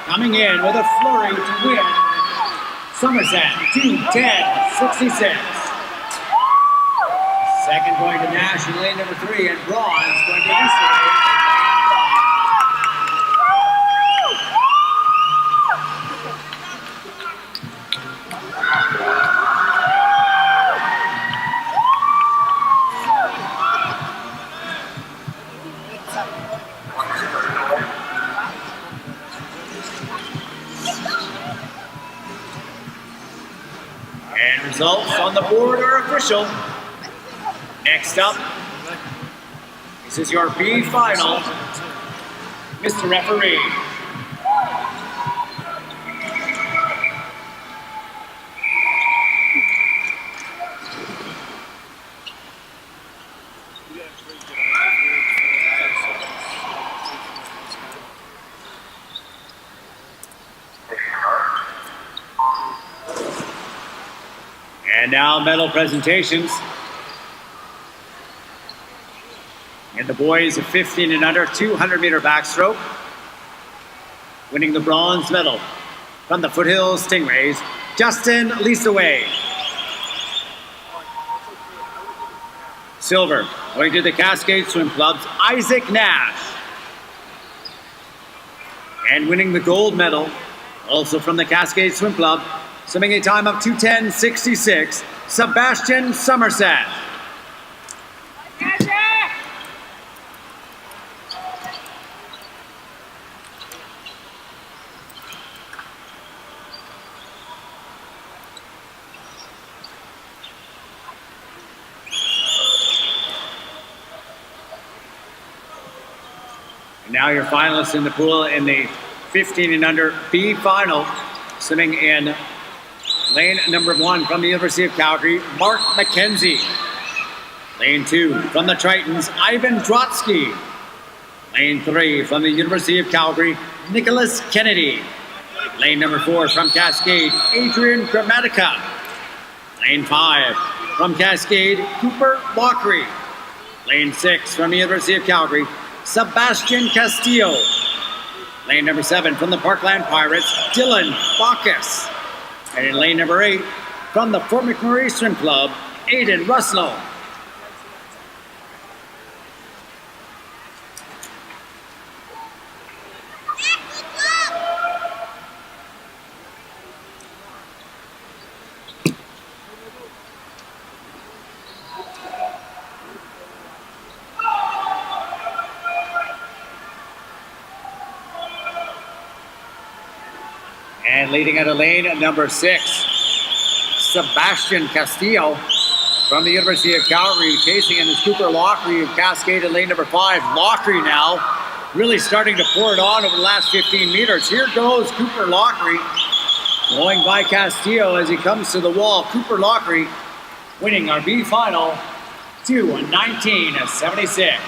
coming in with a flurry to win. Somerset 2:10.66. Second going to Nash in lane number 3, and bronze going to Lisa Way. And results on the board are official. Next up, this is your B final, Mr. Referee. And now medal presentations. And the boys of 15 and under, 200-meter backstroke. Winning the bronze medal from the Foothills Stingrays, Justin Lisa Way. Silver going to the Cascade Swim Club's Isaac Nash. And winning the gold medal, also from the Cascade Swim Club, swimming a time of 2:10.66, Sebastian Somerset. And now your finalists in the pool in the 15 and under B final, swimming in lane number 1 from the University of Calgary, Mark McKenzie. Lane 2 from the Tritons, Ivan Drotsky. Lane 3 from the University of Calgary, Nicholas Kennedy. Lane number 4 from Cascade, Adrian Gramatica. Lane 5 from Cascade, Cooper Lockery. Lane 6 from the University of Calgary, Sebastian Castillo. Lane number 7 from the Parkland Pirates, Dylan Bacchus. And in lane number 8 from the Fort McMurray Swim Club, Aiden Ruslow. And leading out of lane at number 6, Sebastian Castillo from the University of Calgary. Chasing in is Cooper Lockery of Cascade in lane number 5. Lockery now really starting to pour it on over the last 15 meters. Here goes Cooper Lockery going by Castillo as he comes to the wall. Cooper Lockery winning our B final 2:19.76.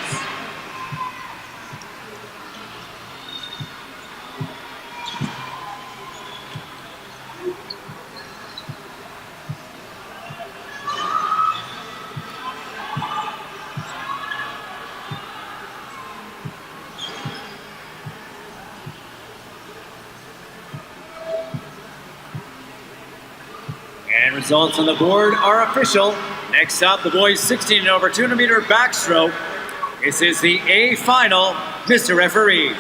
And results on the board are official. Next up, the boys 16 and over 200-meter backstroke. This is the A final, Mr. Referee.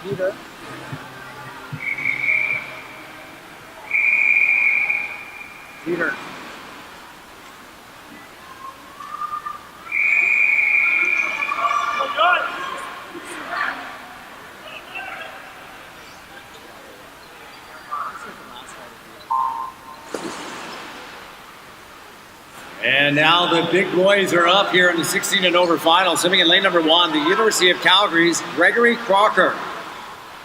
Peter. Peter. And now the big boys are up here in the 16 and over final. Swimming in lane number 1, the University of Calgary's Gregory Crocker.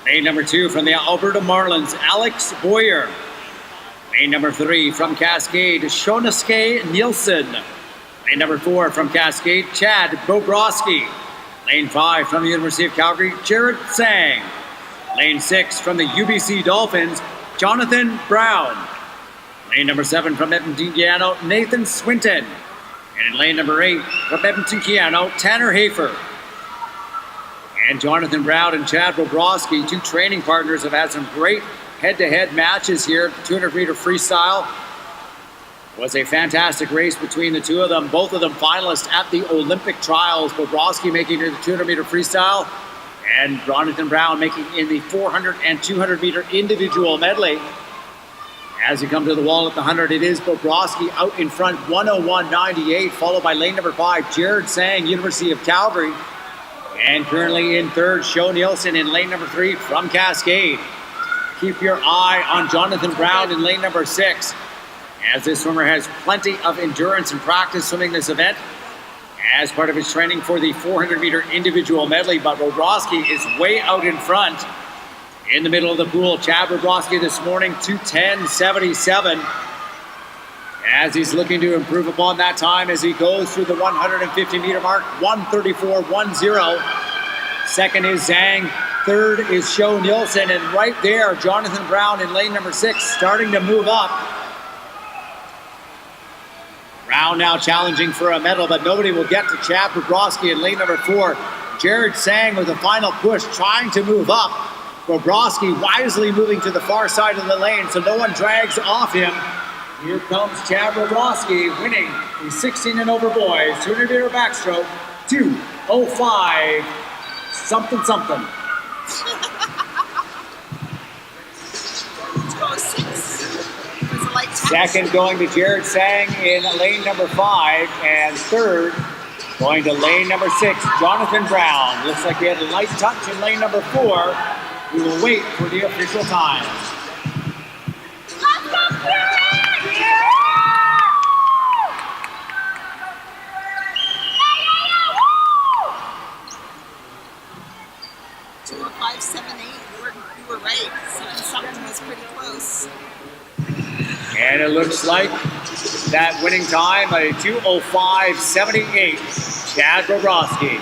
Lane number 2 from the Alberta Marlins, Alex Boyer. Lane number 3 from Cascade, Shonosuke Nielsen. Lane number 4 from Cascade, Chad Bobrovsky. Lane 5 from the University of Calgary, Jared Sang. Lane 6 from the UBC Dolphins, Jonathan Brown. Lane number 7 from Edmonton Guyano, Nathan Swinton. And in lane number 8 from Edmonton Guyano, Tanner Hafer. And Jonathan Brown and Chad Bobrovsky, 2 training partners, have had some great head-to-head matches here. 200-meter freestyle was a fantastic race between the two of them. Both of them finalists at the Olympic trials. Bobrovsky making it in the 200-meter freestyle, and Jonathan Brown making in the 400 and 200-meter individual medley. As you come to the wall at the 100, it is Bobrovsky out in front, 101.98, followed by lane number 5, Jared Sang, University of Calgary. And currently in third, Sho Nielsen in lane number 3 from Cascade. Keep your eye on Jonathan Brown in lane number 6, as this swimmer has plenty of endurance and practice swimming this event as part of his training for the 400-meter individual medley. But Bobrovsky is way out in front. In the middle of the pool, Chad Bobrovsky this morning, 2:10.77. As he's looking to improve upon that time as he goes through the 150-meter mark, 1:34.10. Second is Zhang. Third is Sho Nielsen. And right there, Jonathan Brown in lane number 6, starting to move up. Brown now challenging for a medal, but nobody will get to Chad Bobrovsky in lane number 4. Jared Sang with a final push, trying to move up. Bobrovsky wisely moving to the far side of the lane so no one drags off him. Here comes Chad Bobrovsky winning the 16 and over boys 200-meter backstroke, 2:05 something something. 2:06. Was it like 10? Second going to Jared Sang in lane number 5, and third going to lane number 6, Jonathan Brown. Looks like he had a light touch in lane number 4. We will wait for the official time. Let's go, You were right. Something was pretty close. And it looks like that winning time, a 2:05.78, Chad Bobrovsky.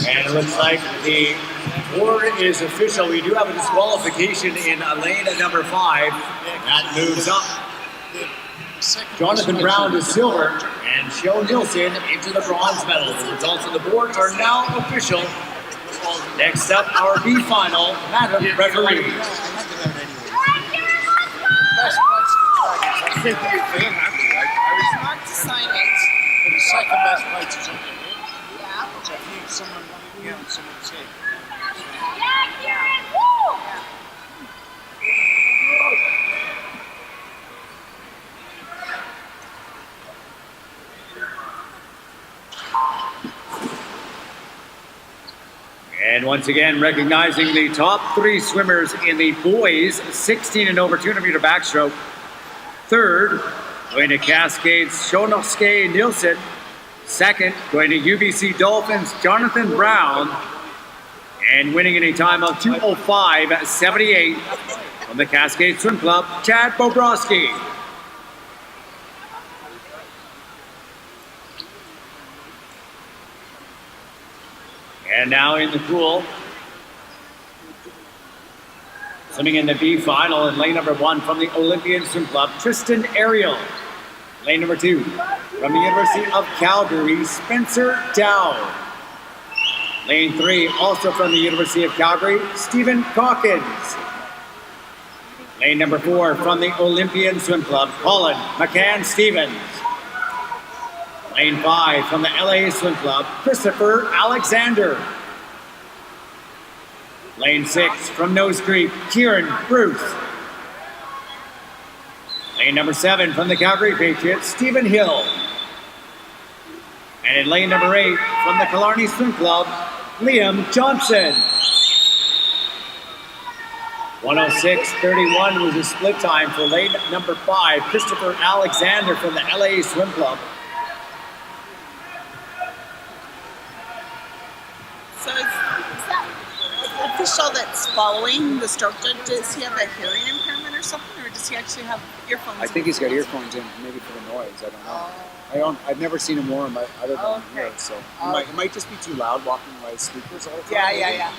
And it looks like the board is official. We do have a disqualification in lane at number 5. That moves up Jonathan Brown to silver and Sho Nielsen into the bronze medal. The results of the board are now official. Next up, our B final, Madam Referee. I think you feel happy. I was Mark to sign it. for the second best place is okay. Yeah. Which I think someone said. And once again, recognizing the top 3 swimmers in the boys 16 and over 200-meter backstroke. Third, going to Cascade's Shonosuke Nielsen. Second, going to UBC Dolphins, Jonathan Brown. And winning in a time of 2:05.78 from the Cascade Swim Club, Chad Bobrowski. And now in the pool, swimming in the B final in lane number 1 from the Olympian Swim Club, Tristan Ariel. Lane number 2 from the University of Calgary, Spencer Dow. Lane 3 also from the University of Calgary, Stephen Calkins. Lane number 4 from the Olympian Swim Club, Colin McCann Stevens. Lane 5 from the LA Swim Club, Christopher Alexander. Lane 6 from Nose Creek, Kieran Bruce. Lane number 7 from the Calgary Patriots, Stephen Hill. And in lane number 8 from the Killarney Swim Club, Liam Johnson. 1:06.31 was the split time for lane number 5, Christopher Alexander from the LA Swim Club. So is that the official that's following the stroke judge, does he have a hearing impairment or something, or does he actually have earphones? I think he's got earphones in, maybe for the noise. I don't know. I've never seen him wear them other than here, so it might just be too loud walking by speakers all the time. Yeah.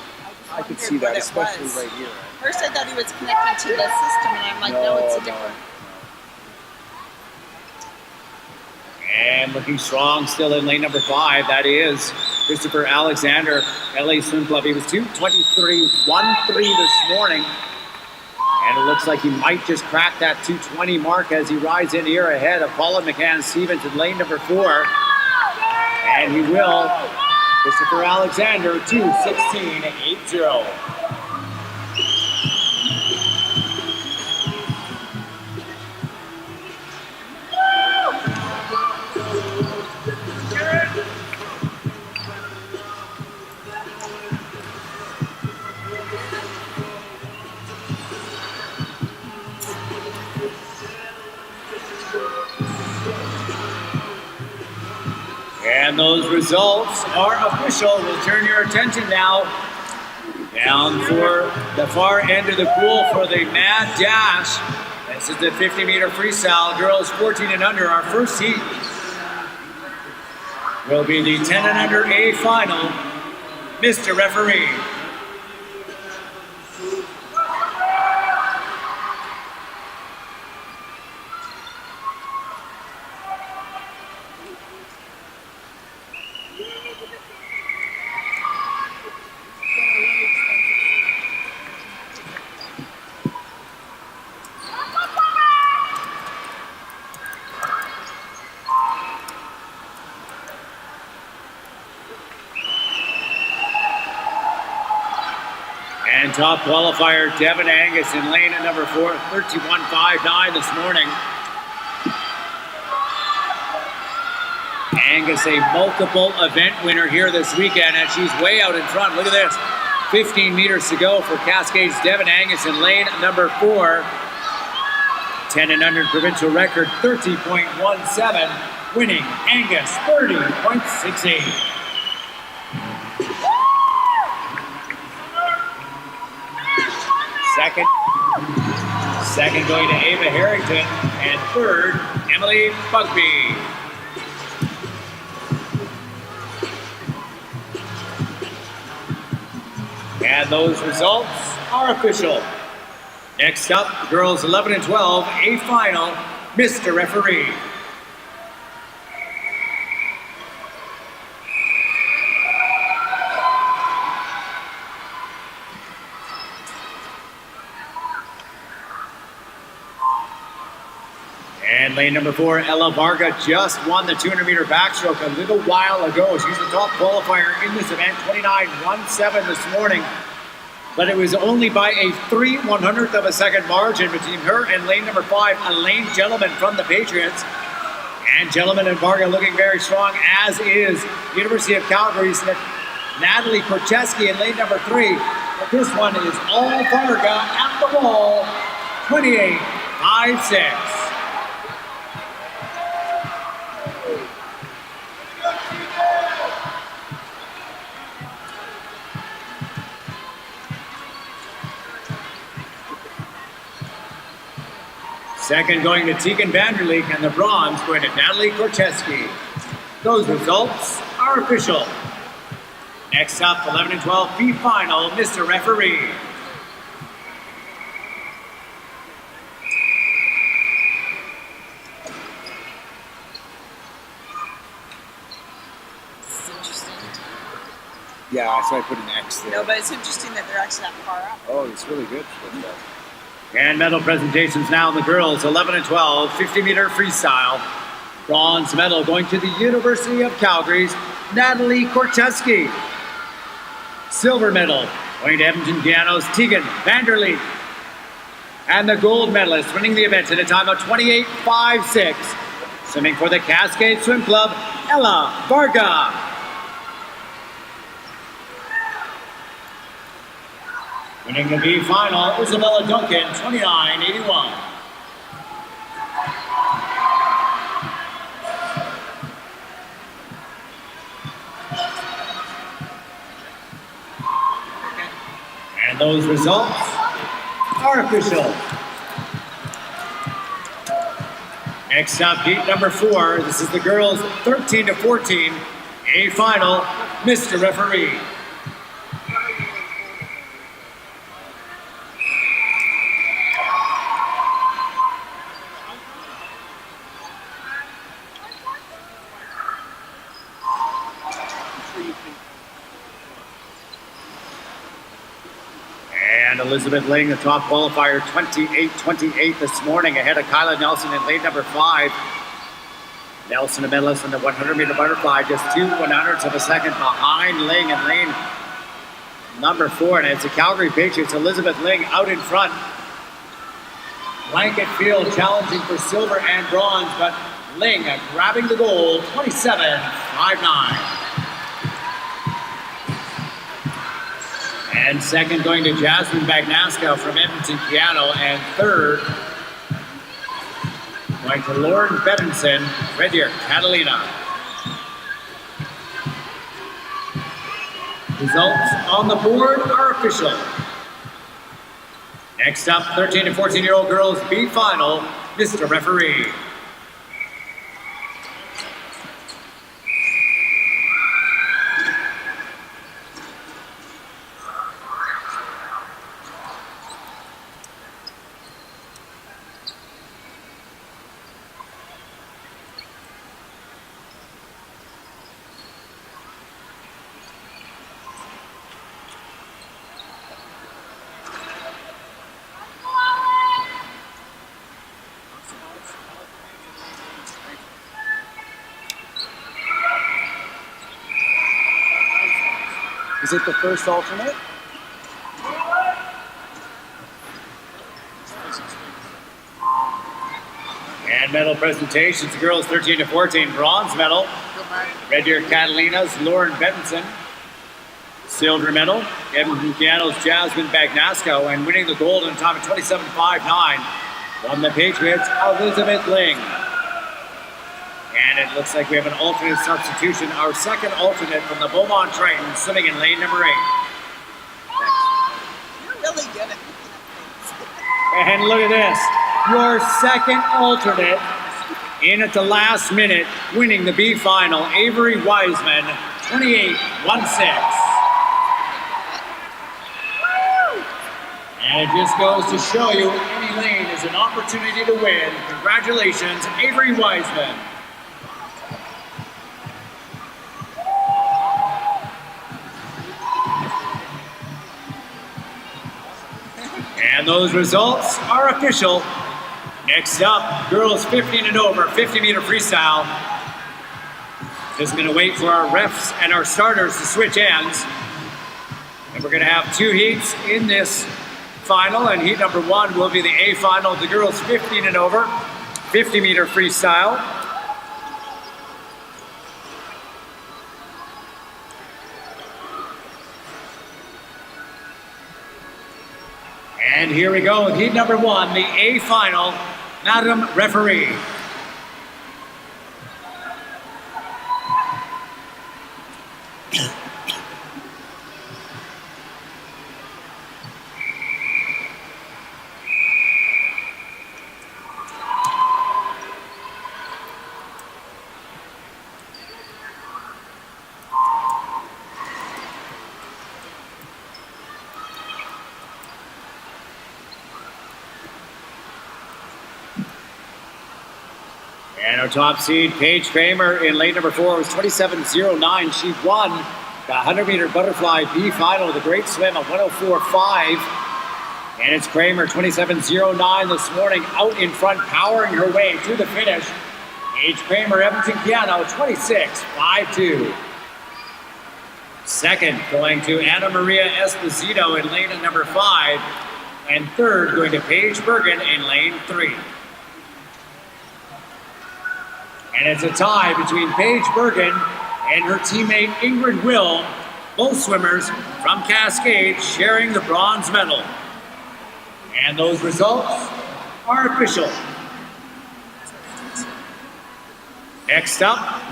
I could see that, especially right here. First I thought he was connected to the system, and I'm like, no, it's a different. And looking strong still in lane number 5, that is Christopher Alexander, LA Swim Club. He was 2:23.13 this morning. And it looks like he might just crack that 2:20 mark as he rides in here ahead of Colin McCann Stevens in lane number 4. And he will. Christopher Alexander, 2:16.80. And those results are official. We'll turn your attention now down for the far end of the pool for the Mad Dash. This is the 50-meter freestyle. Girls 14 and under, our first heat will be the 10 and under A final. Mr. Referee. And top qualifier Devin Angus in lane at number 4, 31.59 this morning. Angus, a multiple event winner here this weekend, and she's way out in front. Look at this. 15 meters to go for Cascade's Devin Angus in lane number 4. 10 and under provincial record, 30.17. Winning Angus, 30.68. Second going to Ava Harrington, and third, Emily Bugby. And those results are official. Next up, girls 11 and 12, A final, Mr. Referee. And lane number 4, Ella Varga just won the 200-meter backstroke a little while ago. She's the top qualifier in this event, 29.17 this morning. But it was only by a 3/100th of a second margin between her and lane number 5, Elaine Gentleman from the Patriots. And Gentleman and Varga looking very strong, as is University of Calgary's Natalie Korcheski in lane number 3. But this one is all Varga at the wall, 28.56. Second going to Tegan Vanderleek, and the bronze going to Natalie Korcheski. Those results are official. Next up, 11 and 12 B final, Mr. Referee. It's interesting. Yeah, so I put an X there. No, but it's interesting that they're actually that far up. Oh, it's really good. And medal presentations now in the girls, 11 and 12, 50-meter freestyle. Bronze medal going to the University of Calgary's Natalie Korcheski. Silver medal going to Edmonton Piano's Tegan Vanderleek. And the gold medalist winning the event in a time of 28.56. Swimming for the Cascade Swim Club, Ella Varga. Winning the B final, Isabella Duncan, 29.81. And those results are official. Next up, heat number 4. This is the girls 13 to 14. A final, Mr. Referee. And Elizabeth Ling, the top qualifier, 28-28 this morning, ahead of Kyla Nelson in lane number 5. Nelson, a medalist in the 100-meter butterfly, just 2/100ths of a second behind Ling in lane number 4. And it's the Calgary Patriots, Elizabeth Ling out in front. Blanket field challenging for silver and bronze, but Ling grabbing the gold, 27.59. And second going to Jasmine Bagnaska from Edmonton Piano, and third going to Lauren Bevenson, Red Deer Catalina. Results on the board are official. Next up, 13 to 14-year-old girls B final, Mr. Referee. Is it the first alternate? And medal presentations, the girls 13 to 14, bronze medal, Red Deer Catalina's Lauren Bevenson. Silver medal, Edmonton Piano's Jasmine Bagnaska, and winning the gold in a time of 27.59 from the Patriots, Elizabeth Ling. And it looks like we have an alternate substitution, our second alternate from the Beaumont Tritons, swimming in lane number 8. You're really good at picking up things. And look at this, your second alternate in at the last minute, winning the B final, Avery Wiseman, 28.16. And it just goes to show you any lane is an opportunity to win. Congratulations, Avery Wiseman. And those results are official. Next up, girls 15 and over, 50-meter freestyle. Just going to wait for our refs and our starters to switch ends. And we're going to have 2 heats in this final, and heat number 1 will be the A final of the girls 15 and over, 50-meter freestyle. And here we go, heat number 1, the A final, Madam Referee. And our top seed, Paige Kramer, in lane number 4 was 27.09. She won the 100-meter butterfly B final with a great swim of 104.5. And it's Kramer, 27.09 this morning, out in front, powering her way to the finish. Paige Kramer, Edmonton Piano, 26.52. Second, going to Ana Maria Esposito in lane number 5. And third, going to Paige Bergen in lane 3. And it's a tie between Paige Bergen and her teammate Ingrid Will, both swimmers from Cascade sharing the bronze medal. And those results are official. Next up,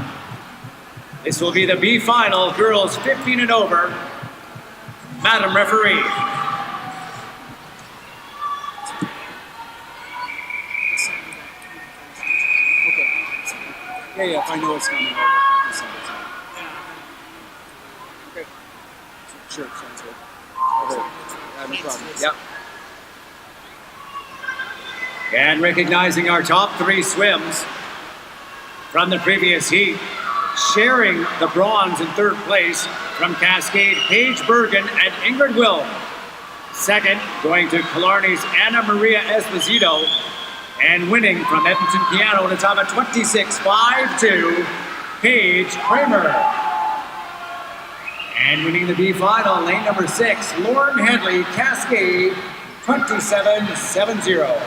this will be the B final, girls 15 and over. Madam Referee. Yeah, if I know what's coming, I'll send it to you. Okay. Sure, sounds good. Okay. No problem. Yep. And recognizing our top 3 swims from the previous heat, sharing the bronze in 3rd place from Cascade, Paige Bergen and Ingrid Will. Second, going to Killarney's Ana Maria Esposito, and winning from Edmonton Piano at a time of 26.52, Paige Kramer. And winning the B final, lane number 6, Lauren Headley, Cascade, 27.70.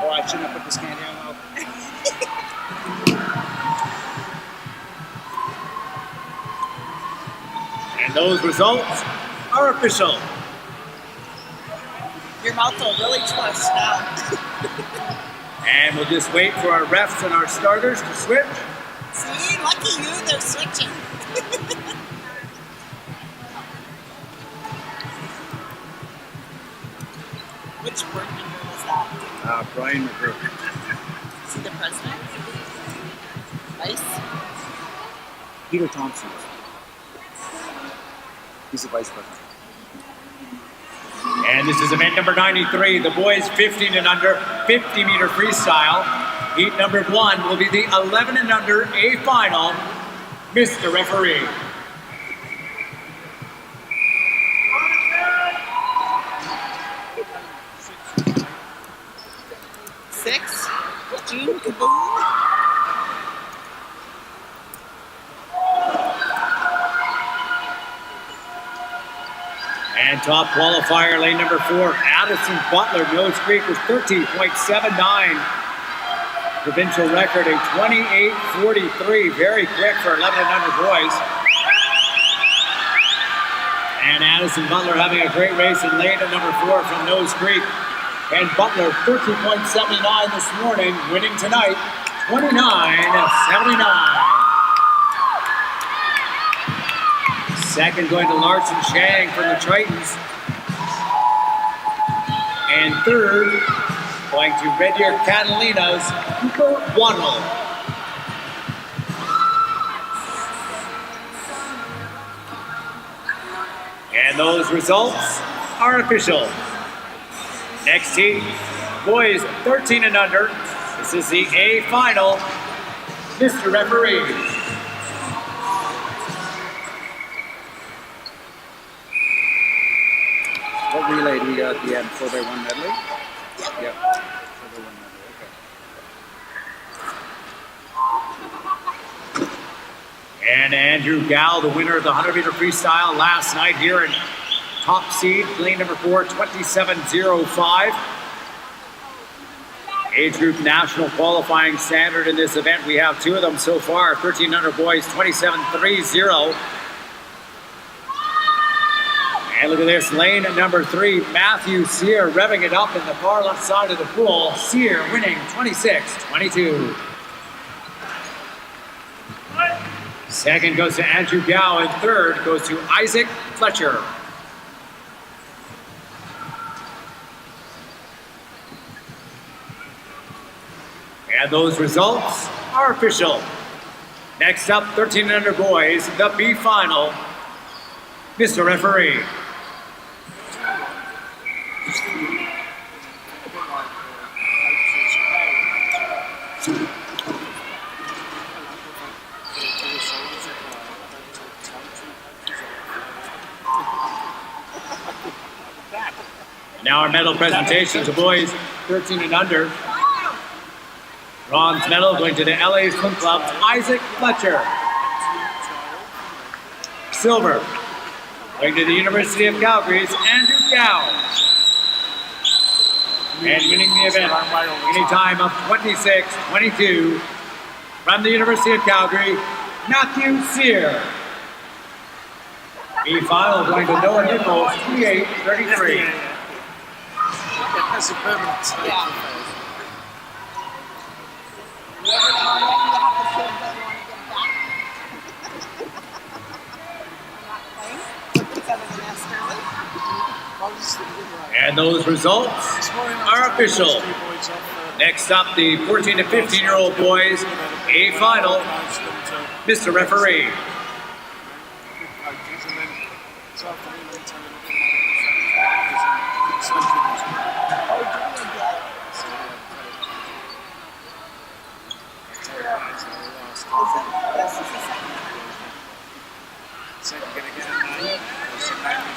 Oh, I shouldn't have put this candy on. And those results are official. Your mouth will really twist now. And we'll just wait for our refs and our starters to switch. See, lucky you, they're switching. Which board member was that? Brian McGrew. Is he the president? Vice? Peter Thompson. He's the vice president. And this is event number 93, the boys 15 and under 50-meter freestyle. Heat number 1 will be the 11 and under A final. Mr. Referee. Six. June Kaboom. And top qualifier, lane number 4, Addison Butler, Mills Creek was 13.79. Provincial record, a 28.43. Very quick for 11 and under boys. And Addison Butler having a great race in lane number 4 from Nose Creek. And Butler, 13.79 this morning, winning tonight, 29.79. Second going to Larson Chang from the Tritons. And third going to Red Deer Catalina's Cooper Waddle. And those results are official. Next heat, boys 13 and under. This is the A final. Mr. Referee. What relay do we got at the end? 4x1 medley? Yep. 4x1 medley, okay. And Andrew Gow, the winner of the 100-meter freestyle last night here in top seed, lane number 4, 27.05. Age group national qualifying standard in this event. We have 2 of them so far. 1300 boys, 27.30. And look at this, lane number 3, Matthew Sear revving it up in the far left side of the pool. Sear winning 26.22. Second goes to Andrew Gow, and third goes to Isaac Fletcher. And those results are official. Next up, 13 and under boys, the B final. Mr. Referee. Now our medal presentations, the boys 13 and under. Bronze medal going to the LA Swim Club, Isaac Fletcher. Silver going to the University of Calgary's Andrew Gow. And winning the event, any time of 26:22 from the University of Calgary, Matthew Sear. The final going to Noah Nichols, 28:33. That's a permanent state. Yeah. You never know when you have the kids that want to get back. I'm not playing. It's out of the nest early. And those results are official. Next up, the 14 to 15-year-old boys, a final. Mr. Referee.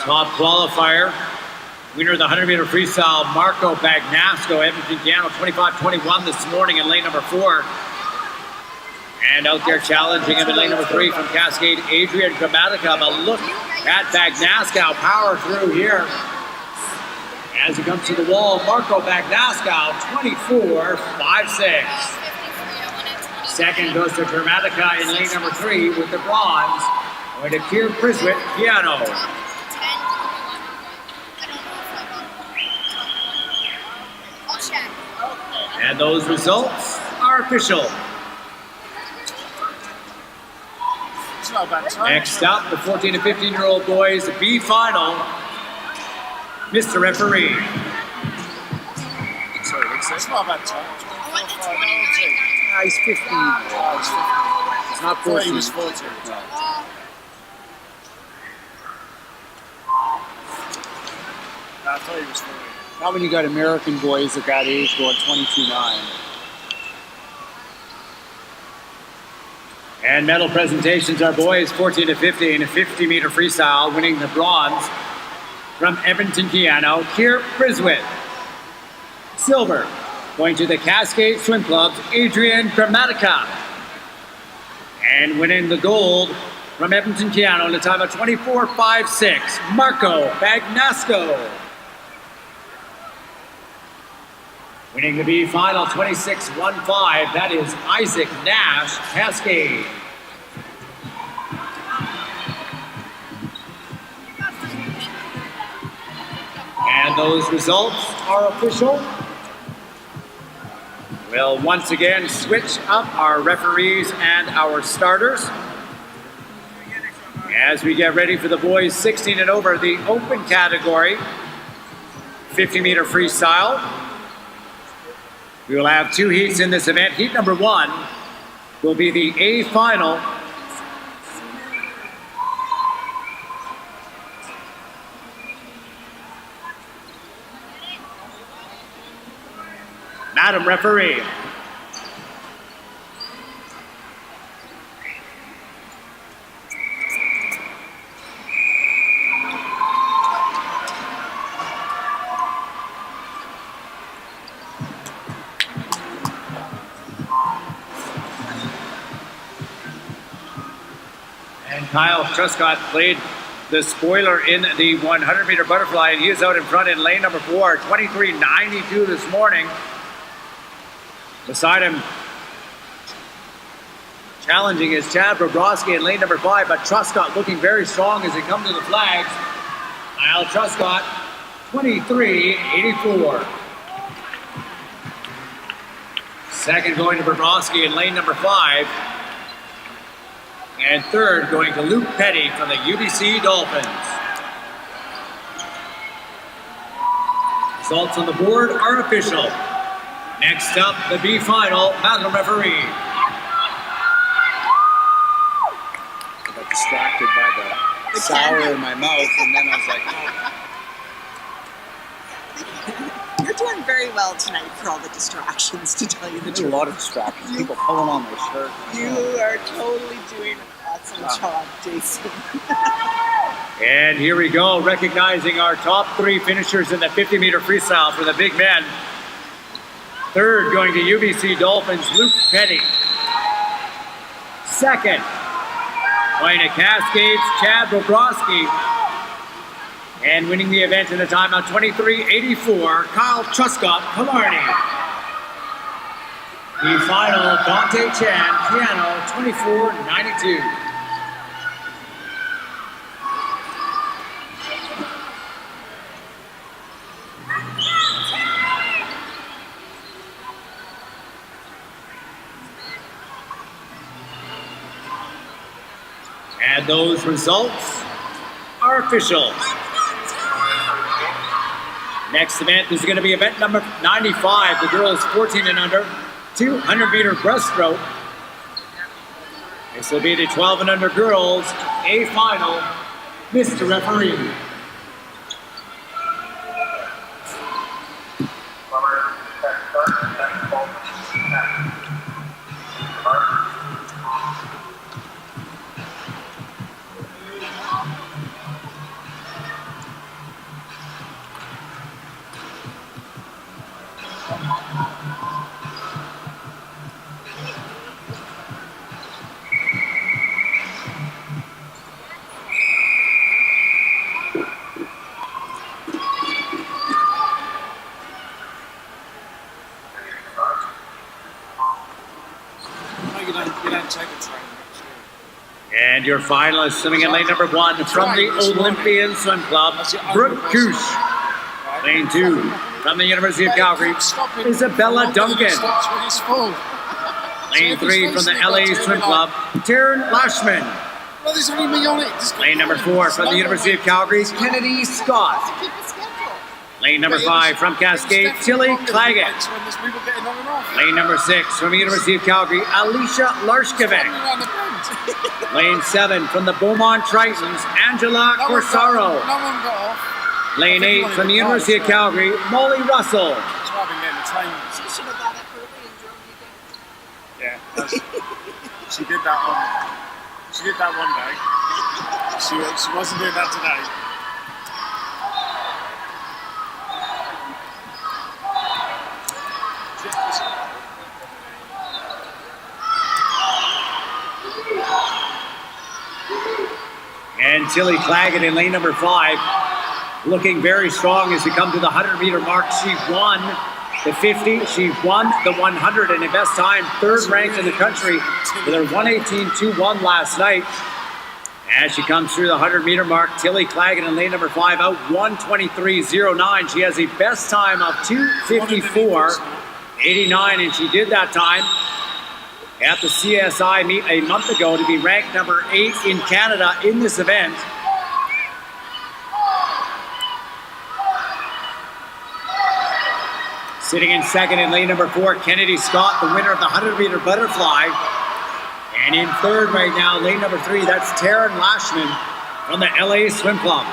Top qualifier, winner of the 100-meter freestyle, Marco Bagnasco, Edmonton Piano, 25-21 this morning in lane number 4. And out there challenging him in lane number 3 from Cascade, Adrian Gramatica. But look at Bagnasco power through here. As he comes to the wall, Marco Bagnasco, 24.56. Second goes to Gramatica in lane number 3 with the bronze. Going to Kier Priswitt, piano. And those results are official. Next up, the 14 to 15-year-old boys, the B final. Mr. Referee. Sorry, it's not bad time. He's 15. It's not 14. He was 14. No. I thought he was 14. Not when you got American boys at that age going 22-9. And medal presentations are boys 14 to 50 in a 50-meter freestyle, winning the bronze from Edmonton Piano, Kier Priswitt. Silver going to the Cascade Swim Club's Adrian Gramatica. And winning the gold from Edmonton Piano in a time of 24.56, Marco Bagnasco. Winning the B final 26.15, that is Isaac Nash, Cascade. And those results are official. We'll once again switch up our referees and our starters as we get ready for the boys 16 and over, the open category, 50-meter freestyle. We will have 2 heats in this event. Heat number 1 will be the A final. Madam Referee. And Kyle Truscott played the spoiler in the 100-meter butterfly, and he is out in front in lane number 4, 23.92 this morning. Beside him, challenging is Chad Bobrovsky in lane number 5, but Truscott looking very strong as he comes to the flags. Kyle Truscott, 23.84. Second going to Bobrovsky in lane number 5. And third going to Luke Petty from the UBC Dolphins. Results on the board are official. Next up, the B final, Madam Referee. I got distracted by the sour in my mouth, and then I was like, doing very well tonight for all the distractions, to tell you the There's a truth. lot of distractions. People pulling on my shirt. You are totally doing an awesome job, Jason. And here we go, recognizing our top 3 finishers in the 50-meter freestyle for the big men. Third, going to UBC Dolphins, Luke Petty. Second, going to Cascade's Chad Bobrovsky. And winning the event in a time of 23:84, Kyle Truscott Killarney. The final, Dante Chan, piano, 24:92. And those results are official. Next event is going to be event number 95, the girls 14 and under, 200-meter breaststroke. This will be the 12 and under girls, A final, Mr. Referee. And your finalist swimming in lane number 1 from the Olympian Swim Club, Brooke Kush. Lane 2 from the University of Calgary, Isabella Duncan. Lane 3 from the LA Swim Club, Taryn Lashman. Lane number 4 from the University of Calgary, Kennedy Scott. Lane number 5 from Cascade, Tilly Claggett. Lane number 6 from the University of Calgary, Alicia Larshkovic. Lane 7 from the Beaumont Tritons, Angela Corsaro. Lane 8 from the University of Calgary, Molly Russell. She should have got up early and drove you down. Yeah, she did that one. She did that one day. She wasn't doing that today. And Tilly Claggett in lane number 5, looking very strong as we come to the 100-meter mark. She won the 50, she won the 100 in the best time, 3rd ranked in the country with her 1:18.21 last night. As she comes through the 100-meter mark, Tilly Claggett in lane number 5 out 1:23.09. She has a best time of 2:54.89, and she did that time at the CSI meet a month ago to be ranked number 8 in Canada in this event. Sitting in second in lane number 4, Kennedy Scott, the winner of the 100-meter butterfly. And in third right now, lane number 3, that's Taryn Lashman from the LA Swim Club.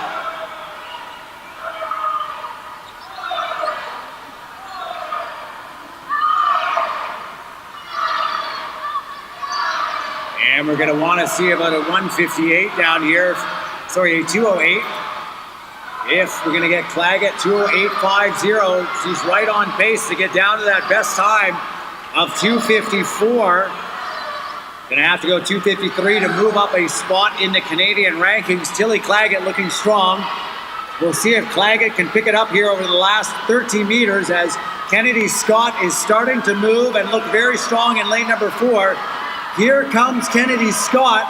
And we're going to want to see about a 1:58 down here. Sorry, a 2:08. If we're going to get Claggett 2:08.50, she's right on pace to get down to that best time of 2:54. Going to have to go 2:53 to move up a spot in the Canadian rankings. Tilly Claggett looking strong. We'll see if Claggett can pick it up here over the last 13 meters as Kennedy Scott is starting to move and look very strong in lane number 4. Here comes Kennedy Scott.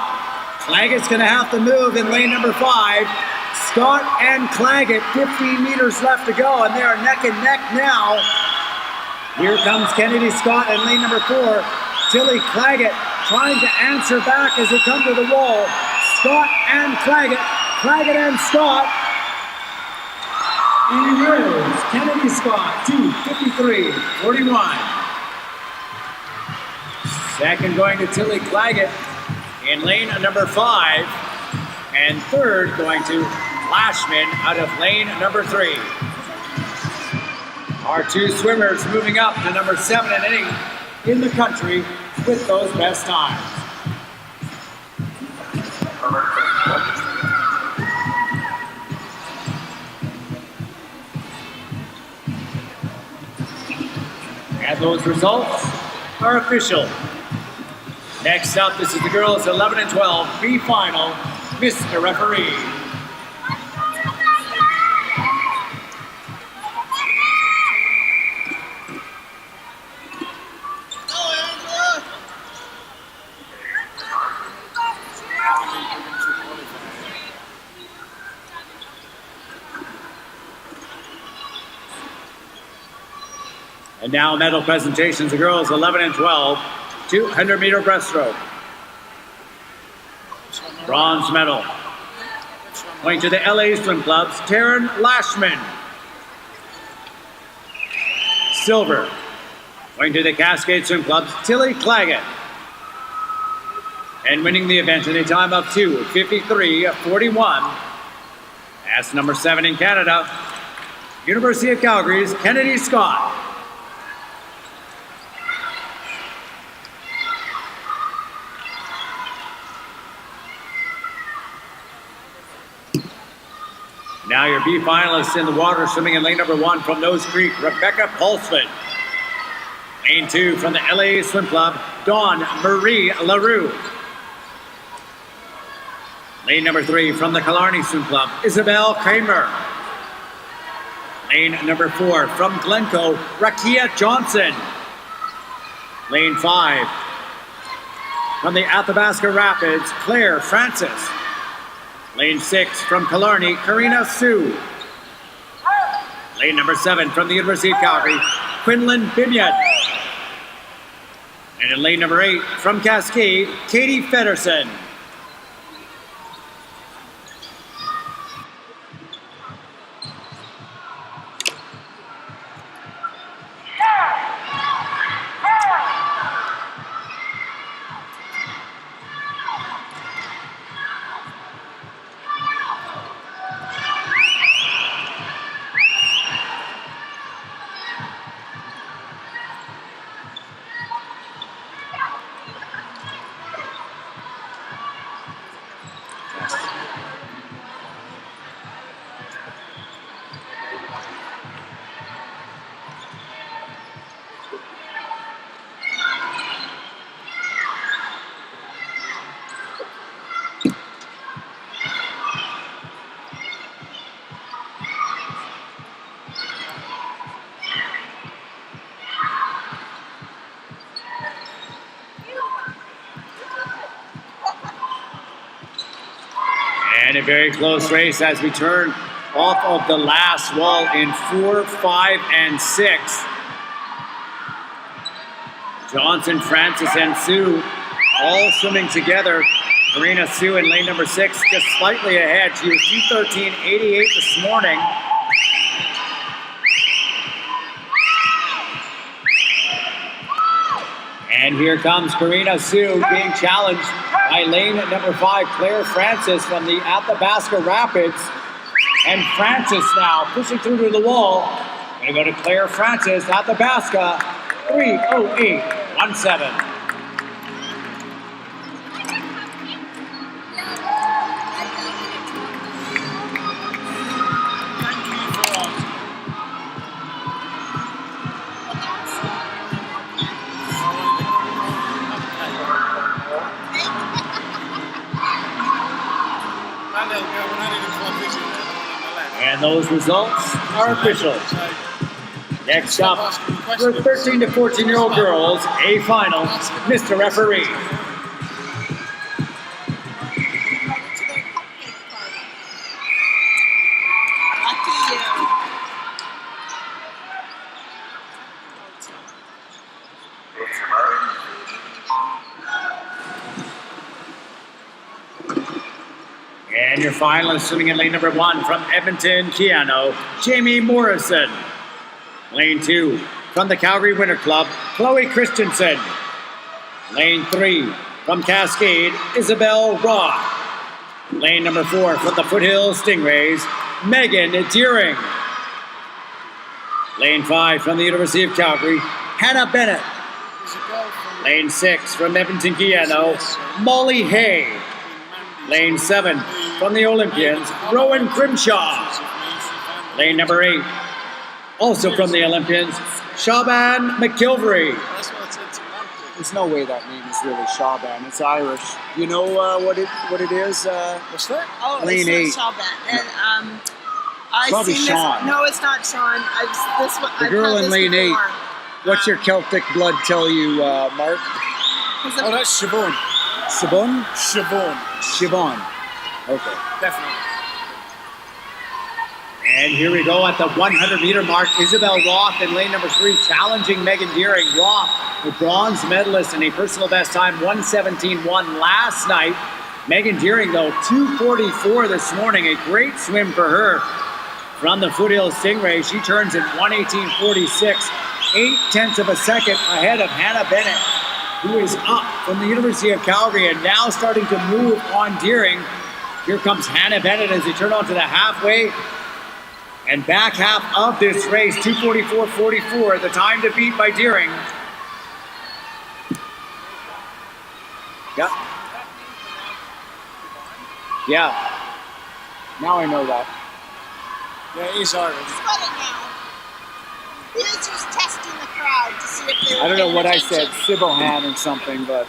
Claggett's going to have to move in lane number 5. Scott and Claggett, 15 meters left to go, and they are neck and neck now. Here comes Kennedy Scott in lane number 4. Tilly Claggett trying to answer back as they come to the wall. Scott and Claggett, Claggett and Scott. And here's Kennedy Scott, 2:53.41. Second going to Tilly Claggett in lane number 5. And third going to Lashman out of lane number 3. Our two swimmers moving up to number 7 and 8 in the country with those best times. And those results are official. Next up, this is the girls 11 and 12 B final, Mr. Referee. And now medal presentations, the girls 11 and 12, 200-meter breaststroke. Bronze medal going to the LA Swim Club's Taryn Lashman. Silver going to the Cascade Swim Club's Tilly Claggett. And winning the event in a time of 2:53.41. That's number 7 in Canada, University of Calgary's Kennedy Scott. Now your B finalists in the water swimming in lane number 1 from Nose Creek, Rebecca Pulsford. Lane 2 from the LA Swim Club, Dawn Marie LaRue. Lane number 3 from the Killarney Swim Club, Isabel Kramer. Lane number 4 from Glencoe, Rakia Johnson. Lane 5 from the Athabasca Rapids, Claire Francis. Lane 6 from Killarney, Karina Sue. Lane number 7 from the University of Calgary, Quinlan Binion. And in lane number 8 from Cascade, Katie Fedderson. And a very close race as we turn off of the last wall in 4, 5, and 6. Johnson, Francis, and Sue all swimming together. Karina Sue in lane number 6 just slightly ahead. She was 2:13.88 this morning. And here comes Karina Sue being challenged by lane number 5, Claire Francis from the Athabasca Rapids. And Francis now pushing through to the wall. Gonna go to Claire Francis, Athabasca, 3:08.17. And those results are official. Next up, for 13 to 14-year-old girls, A final, Mr. Referee. And your finalist swimming in lane number 1 from Edmonton, Keano, Jamie Morrison. Lane 2 from the Calgary Winter Club, Chloe Christensen. Lane 3 from Cascade, Isabel Roth. Lane number 4 from the Foothill Stingrays, Megan Deering. Lane 5 from the University of Calgary, Hannah Bennett. Lane 6 from Edmonton, Guyana, Molly Hay. Lane 7 from the Olympians, Rowan Grimshaw. Lane number 8, also from the Olympians, Shaban McKilvery. There's no way that name is really Shaban. It's Irish. You know what it is? What's that? Oh, Lane it's 8. not Shaban. And I've Probably seen Sean. this. No, it's not Sean. The girl in lane 8. What's your Celtic blood tell you, Mark? Oh, that's Siobhan. Sabon? Siobhan. Siobhan. Okay. Definitely. And here we go at the 100-meter mark. Isabel Roth in lane number 3, challenging Megan Deering. Roth, the bronze medalist in a personal best time, 1:17.1 last night. Megan Deering, though, 2:44 this morning. A great swim for her from the Foothill Stingray. She turns in 1:18.46, 0.8 of a second ahead of Hannah Bennett, who is up from the University of Calgary and now starting to move on Deering. Here comes Hannah Bennett as they turn onto the halfway and back half of this race, 2:44.44, the time to beat by Deering. Yeah. Yeah. Now I know that. Yeah, it is Irish. Got it now. He was just testing the crowd to see if they were I don't know paying what I attention. said, Sibohan or something, but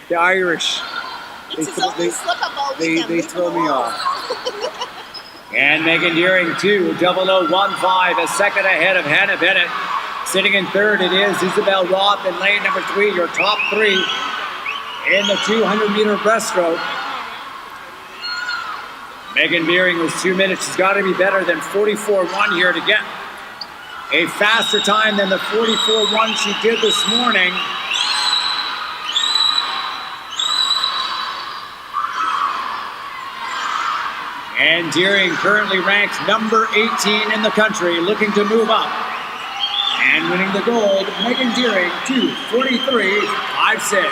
the Irish, It's his only slip up all they weekend. Leave throw him me alone. off. And Megan Deering, 2:00.15, a second ahead of Hannah Bennett. Sitting in third, it is Isabel Roth in lane number 3, your top 3 in the 200-meter breaststroke. Megan Deering was 2 minutes. She's got to be better than 44.1 here to get a faster time than the 44.1 she did this morning. And Deering currently ranked number 18 in the country, looking to move up. And winning the gold, Megan Deering, 2:43.56.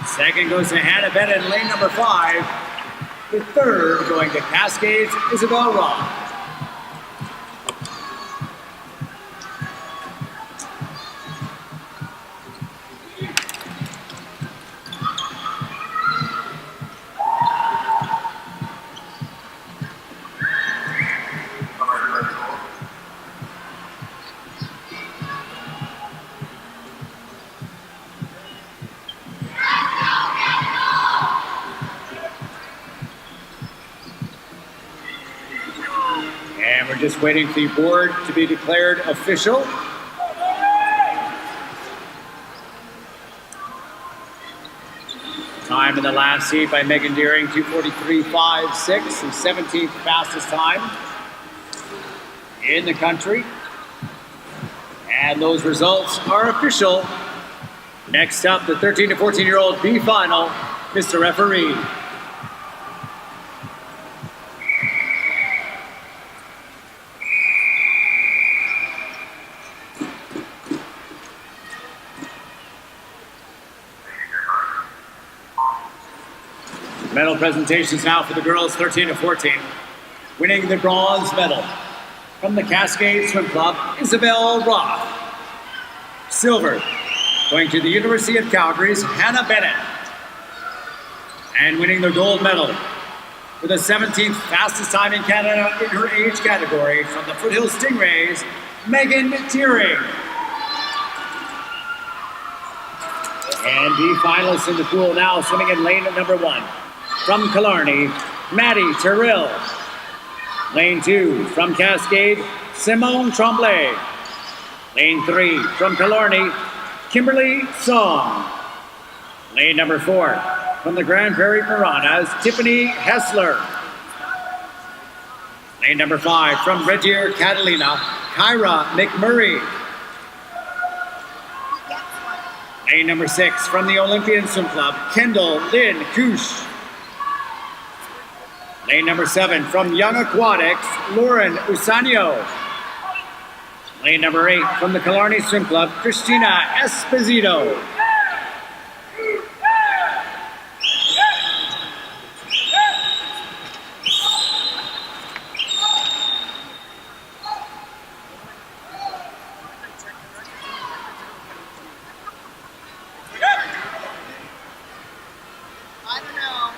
Second goes to Hannah Bennett in lane number 5. The third going to Cascade's Isabel Roth. And we're just waiting for the board to be declared official. Time in the last heat by Megan Deering, 2:43.56, the 17th fastest time in the country. And those results are official. Next up, the 13 to 14-year-old B final, Mr. Referee. Medal presentations now for the girls 13 to 14. Winning the bronze medal from the Cascade Swim Club, Isabel Roth. Silver going to the University of Calgary's Hannah Bennett. And winning the gold medal for the 17th fastest time in Canada in her age category from the Foothill Stingrays, Megan Deering. And B finalists in the pool now, swimming in lane number 1. From Killarney, Maddie Terrell. Lane 2, from Cascade, Simone Tremblay. Lane 3, from Killarney, Kimberly Song. Lane number 4, from the Grand Prairie Piranhas, Tiffany Hessler. Lane number 5, from Red Deer, Catalina, Kyra McMurray. Lane number 6, from the Olympian Swim Club, Kendall Lynn Kush. Lane number 7, from Young Aquatics, Lauren Usanio. Lane number 8, from the Killarney Swim Club, Christina Esposito.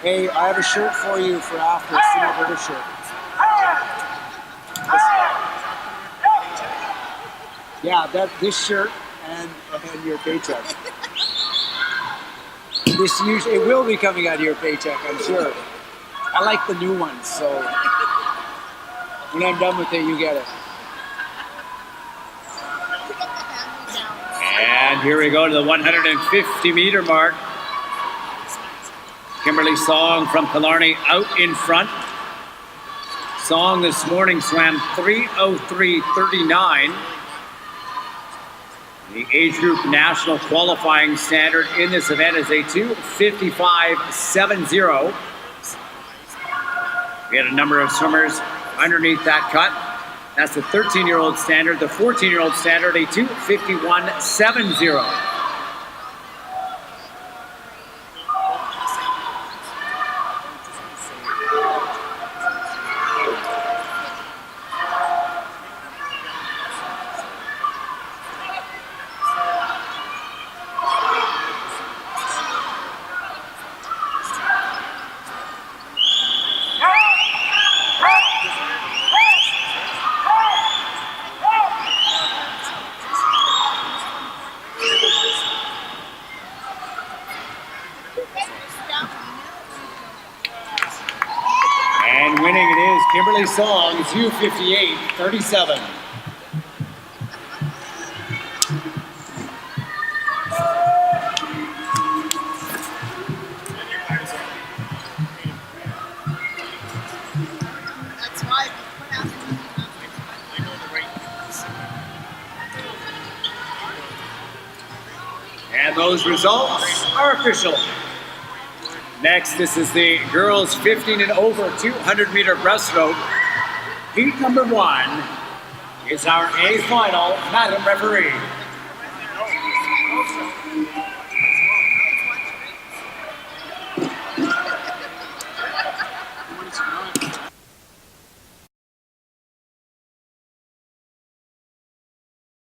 Hey, I have a shirt for you for after. It's an Alberta shirt. Yeah, this shirt and your paycheck. It will be coming out of your paycheck, I'm sure. I like the new ones, so when I'm done with it, you get it. And here we go to the 150-meter mark. Kimberly Song from Killarney out in front. Song this morning swam 3:03.39. The age group national qualifying standard in this event is a 2:55.70. We had a number of swimmers underneath that cut. That's the 13-year-old standard. The 14-year-old standard, a 2:51.70. And winning it is Kimberly Song, 2:58.37. That's why we put out And those results are official. Next, this is the girls 15 and over 200-meter breaststroke. Heat number 1 is our A final, Madam Referee.